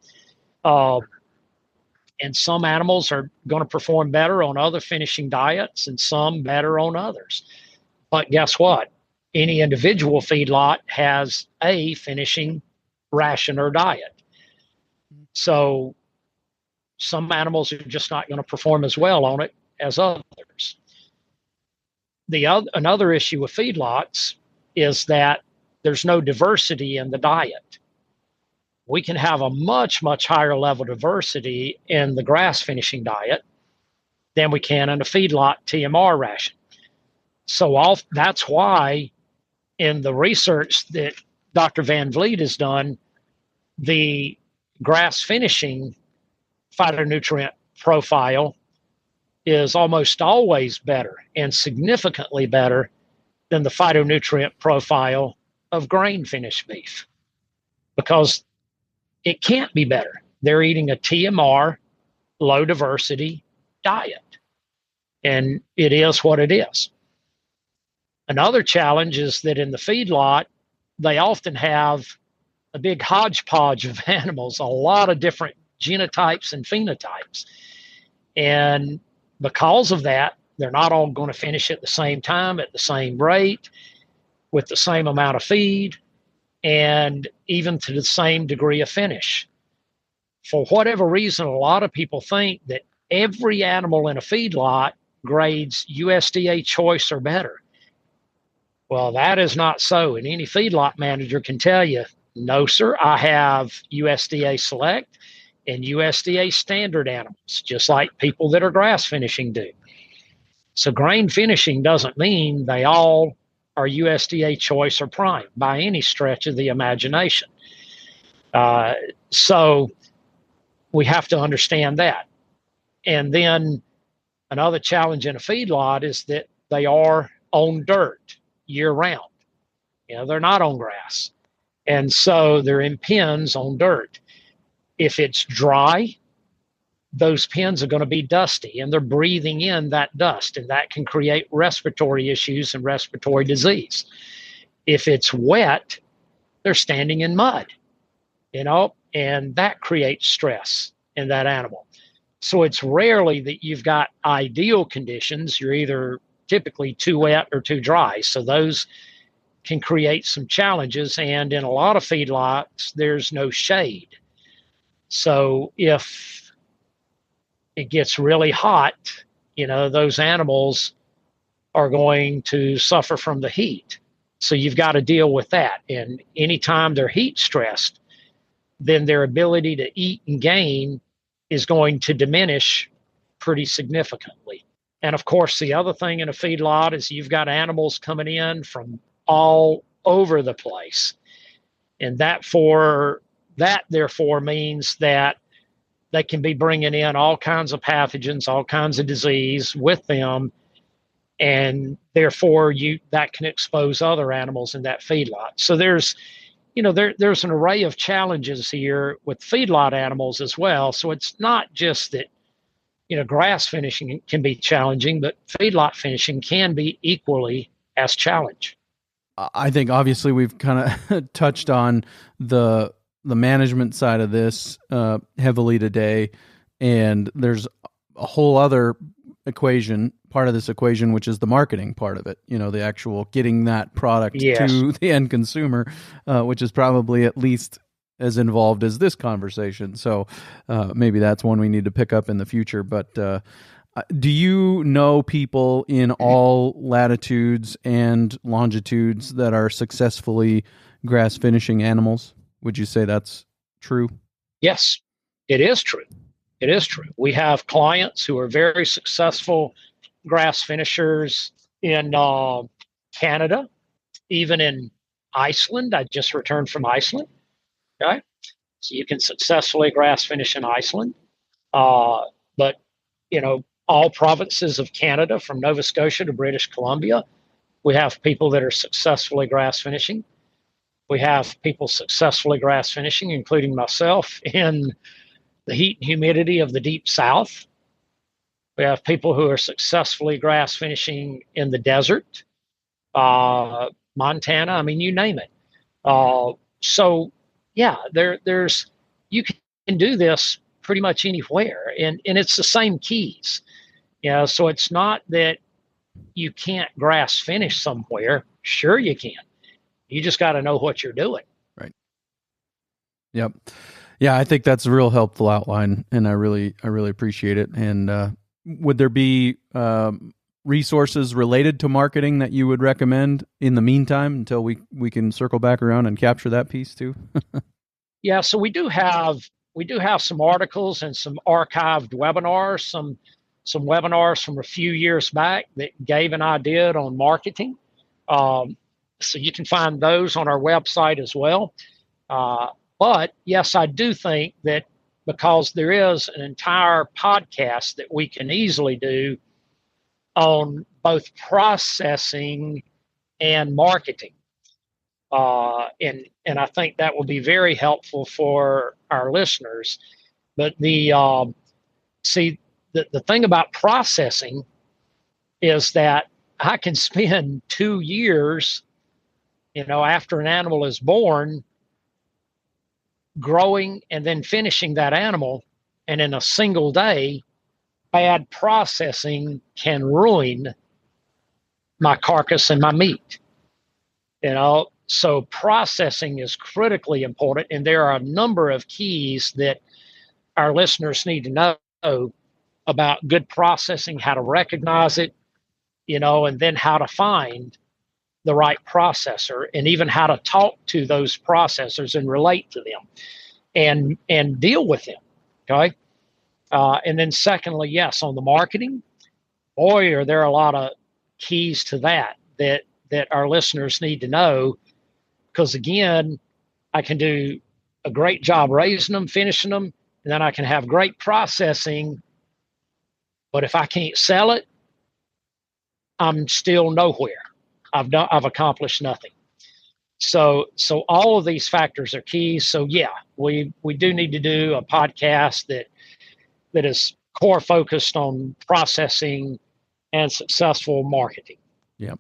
And some animals are going to perform better on other finishing diets and some better on others. But guess what? Any individual feedlot has a finishing ration or diet. So some animals are just not going to perform as well on it as others. Another issue with feedlots is that there's no diversity in the diet. We can have a much, much higher level of diversity in the grass finishing diet than we can in a feedlot TMR ration. So that's why in the research that Dr. Van Vliet has done, the grass finishing phytonutrient profile is almost always better and significantly better than the phytonutrient profile of grain finished beef, because it can't be better. They're eating a TMR, low diversity diet, and it is what it is. Another challenge is that in the feedlot, they often have a big hodgepodge of animals, a lot of different genotypes and phenotypes. And because of that, they're not all going to finish at the same time, at the same rate, with the same amount of feed, and even to the same degree of finish. For whatever reason, a lot of people think that every animal in a feedlot grades USDA choice or better. Well, that is not so. And any feedlot manager can tell you, no, sir, I have USDA select and USDA standard animals, just like people that are grass finishing do. So grain finishing doesn't mean they all are USDA choice or prime by any stretch of the imagination. So we have to understand that. And then another challenge in a feedlot is that they are on dirt year round. They're not on grass. And so they're in pens on dirt. If it's dry, those pens are going to be dusty, and they're breathing in that dust, and that can create respiratory issues and respiratory disease. If it's wet, they're standing in mud, and that creates stress in that animal. So it's rarely that you've got ideal conditions. You're either typically too wet or too dry. So those can create some challenges. And in a lot of feedlots, there's no shade. So if it gets really hot, those animals are going to suffer from the heat. So you've got to deal with that. And anytime they're heat stressed, then their ability to eat and gain is going to diminish pretty significantly. And of course, the other thing in a feedlot is you've got animals coming in from all over the place. And that therefore means that they can be bringing in all kinds of pathogens, all kinds of disease with them. And therefore that can expose other animals in that feedlot. So there's an array of challenges here with feedlot animals as well. So it's not just that, grass finishing can be challenging, but feedlot finishing can be equally as challenging. I think obviously we've kind of touched on the management side of this heavily today, and there's a whole other part of this equation, which is the marketing part of it. The actual getting that product to the end consumer, which is probably at least as involved as this conversation. So maybe that's one we need to pick up in the future. But do you know people in all latitudes and longitudes that are successfully grass finishing animals? Would you say that's true? Yes, it is true. It is true. We have clients who are very successful grass finishers in Canada, even in Iceland. I just returned from Iceland. Okay, so you can successfully grass finish in Iceland. But all provinces of Canada, from Nova Scotia to British Columbia, we have people that are successfully grass finishing. We have people successfully grass finishing, including myself, in the heat and humidity of the deep south. We have people who are successfully grass finishing in the desert, Montana, you name it. So yeah, there's you can do this pretty much anywhere, and it's the same keys. So it's not that you can't grass finish somewhere. Sure you can. You just got to know what you're doing. Right. Yep. Yeah, I think that's a real helpful outline, and I really appreciate it. And would there be resources related to marketing that you would recommend in the meantime until we can circle back around and capture that piece too? Yeah, so we do have some articles and some archived webinars, some webinars from a few years back that gave an idea on marketing. So you can find those on our website as well. But yes, I do think that because there is an entire podcast that we can easily do on both processing and marketing. And I think that will be very helpful for our listeners. But the thing about processing is that I can spend 2 years, after an animal is born, growing and then finishing that animal, and in a single day, bad processing can ruin my carcass and my meat. So processing is critically important, and there are a number of keys that our listeners need to know about good processing, how to recognize it, and then how to find the right processor, and even how to talk to those processors and relate to them and deal with them. Okay. And then secondly, yes, on the marketing, boy, are there a lot of keys to that our listeners need to know. Because again, I can do a great job raising them, finishing them, and then I can have great processing. But if I can't sell it, I'm still nowhere. I've accomplished nothing. So all of these factors are keys. So yeah, we do need to do a podcast that is core focused on processing and successful marketing. Yeah.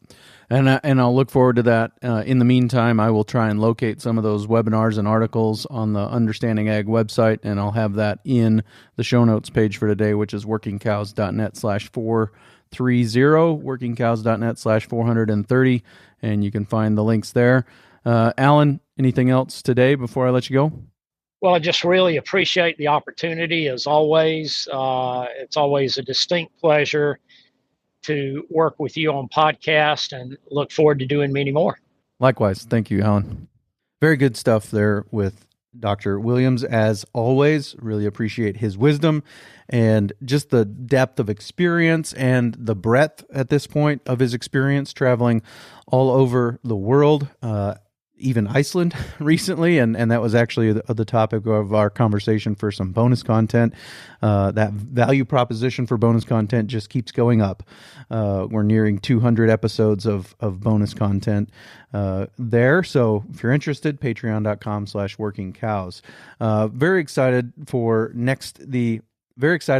And I'll look forward to that. In the meantime, I will try and locate some of those webinars and articles on the Understanding Ag website, and I'll have that in the show notes page for today, which is workingcows.net/430, workingcows.net/430, and you can find the links there. Alan, anything else today before I let you go? Well, I just really appreciate the opportunity, as always. It's always a distinct pleasure to work with you on podcast, and look forward to doing many more. Likewise. Thank you, Alan. Very good stuff there with Dr. Williams, as always. Really appreciate his wisdom and just the depth of experience and the breadth at this point of his experience traveling all over the world, even Iceland recently, and that was actually the topic of our conversation for some bonus content. That value proposition for bonus content just keeps going up. We're nearing 200 episodes of bonus content there. So if you're interested, patreon.com/workingcows. Very excited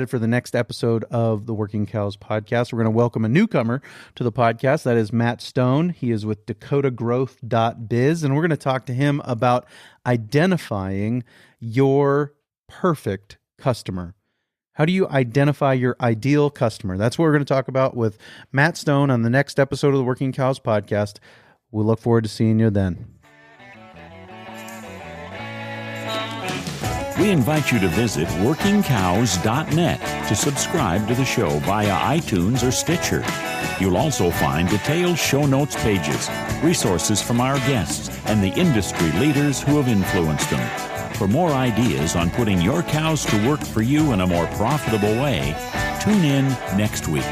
for the next episode of the Working Cows podcast. We're going to welcome a newcomer to the podcast. That is Matt Stone. He is with dakotagrowth.biz, and we're going to talk to him about identifying your perfect customer. How do you identify your ideal customer? That's what we're going to talk about with Matt Stone on the next episode of the Working Cows podcast. We'll look forward to seeing you then. We invite you to visit workingcows.net to subscribe to the show via iTunes or Stitcher. You'll also find detailed show notes pages, resources from our guests, and the industry leaders who have influenced them. For more ideas on putting your cows to work for you in a more profitable way, tune in next week.